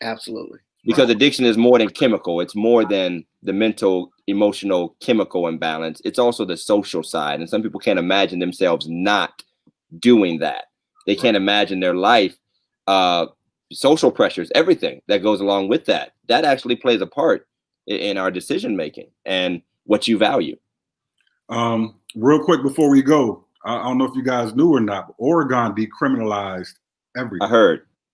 Absolutely. Because addiction is more than chemical. It's more than the mental, emotional, chemical imbalance. It's also the social side. And some people can't imagine themselves not doing that. They can't imagine their life, social pressures, everything that goes along with that. That actually plays a part in our decision making and what you value. Real quick before we go, I don't know if you guys knew or not, but Oregon decriminalized everything.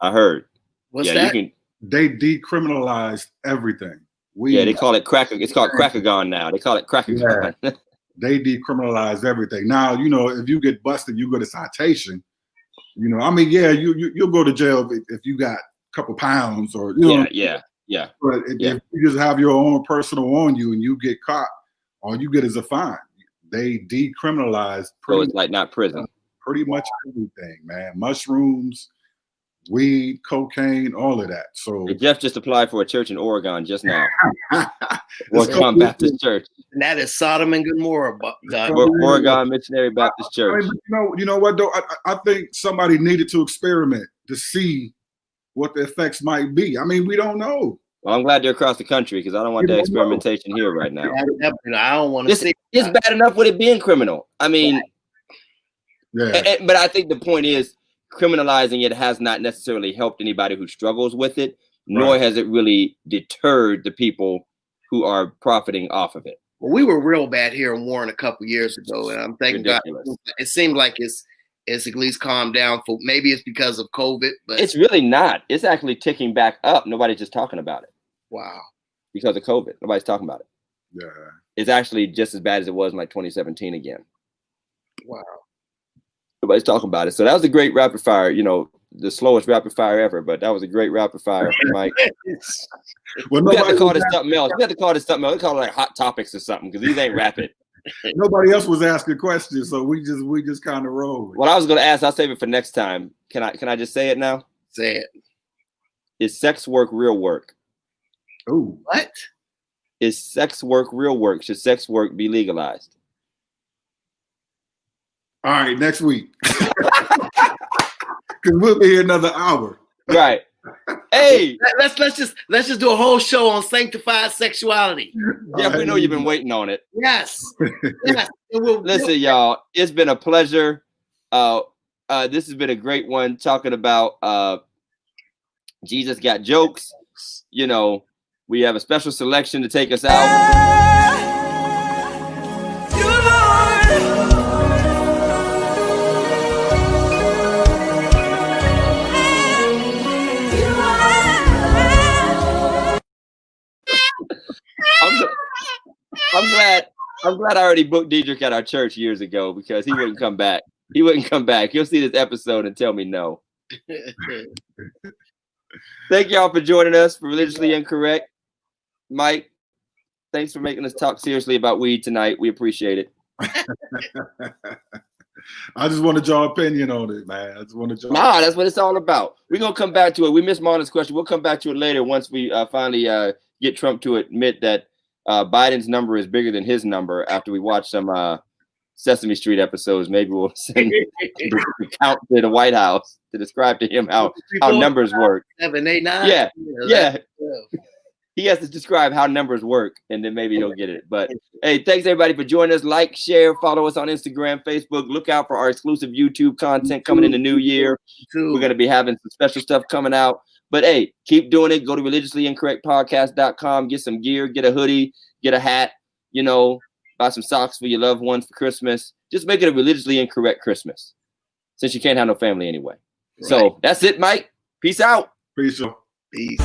I heard. What's that? They decriminalized everything. They call it crack. It's called crackagon now. They call it crackagon. Yeah. They decriminalized everything. Now, you know, if you get busted, you go to citation. You know, I mean, yeah, you'll go to jail if you got a couple pounds or you know. Yeah. But if you just have your own personal on you and you get caught, all you get is a fine. They decriminalized. So it's like not prison. Pretty much everything, man. Mushrooms, weed, cocaine, all of that. So Jeff just applied for a church in Oregon just now. Oregon Baptist Church. And that is Sodom and Gomorrah. Oregon Missionary Baptist Church. You know what though? I think somebody needed to experiment to see what the effects might be. I mean, we don't know. Well, I'm glad they're across the country because I don't want that experimentation here right now. I don't want to see. It's bad enough with it being criminal. I mean, but I think the point is criminalizing it has not necessarily helped anybody who struggles with it, nor has it really deterred the people who are profiting off of it. Well, we were real bad here in Warren a couple years ago, and I'm thinking it seemed like it's at least calmed down. For maybe it's because of COVID, but it's really not. It's actually ticking back up. Nobody's just talking about it. Wow. Because of COVID, nobody's talking about it. Yeah. It's actually just as bad as it was in like 2017 again. Wow. Nobody's talking about it. So that was a great rapid fire, you know, the slowest rapid fire ever, but that was a great rapid fire, Mike. Well, We have to nobody call was this something else. We have to call this something else. We call it like hot topics or something because these ain't rapid. nobody else was asking questions, so we just kind of rolled. What I was going to ask, I'll save it for next time. Can I just say it now? Say it. Is sex work real work? Ooh. What? Is sex work real work? Should sex work be legalized? All right, next week. Because we'll be here another hour. Right. Hey, Let's just do a whole show on sanctified sexuality. Jeff, we know you've been waiting on it. Yes. Yes. Listen, y'all, it's been a pleasure. This has been a great one talking about Jesus Got Jokes. You know, we have a special selection to take us out. I'm glad I already booked Diedrich at our church years ago because he wouldn't come back. He wouldn't come back. He'll see this episode and tell me no. Thank y'all for joining us for Religiously Incorrect. Mike, thanks for making us talk seriously about weed tonight. We appreciate it. I just wanted your opinion on it, man. I just wanted your Nah, that's what it's all about. We're going to come back to it. We missed Marlon's question. We'll come back to it later once we finally get Trump to admit that Biden's number is bigger than his number after we watch some Sesame Street episodes. Maybe we'll send the count to the White House to describe to him how numbers work. 7, 8, 9. Yeah. He has to describe how numbers work, and then maybe he'll get it. But hey, thanks everybody for joining us. Like, share, follow us on Instagram, Facebook. Look out for our exclusive YouTube content coming in the new year. We're going to be having some special stuff coming out. But hey, keep doing it. Go to religiouslyincorrectpodcast.com. Get some gear, get a hoodie, get a hat, you know, buy some socks for your loved ones for Christmas. Just make it a religiously incorrect Christmas since you can't have no family anyway. Right. So that's it, Mike. Peace out. Peace. Peace.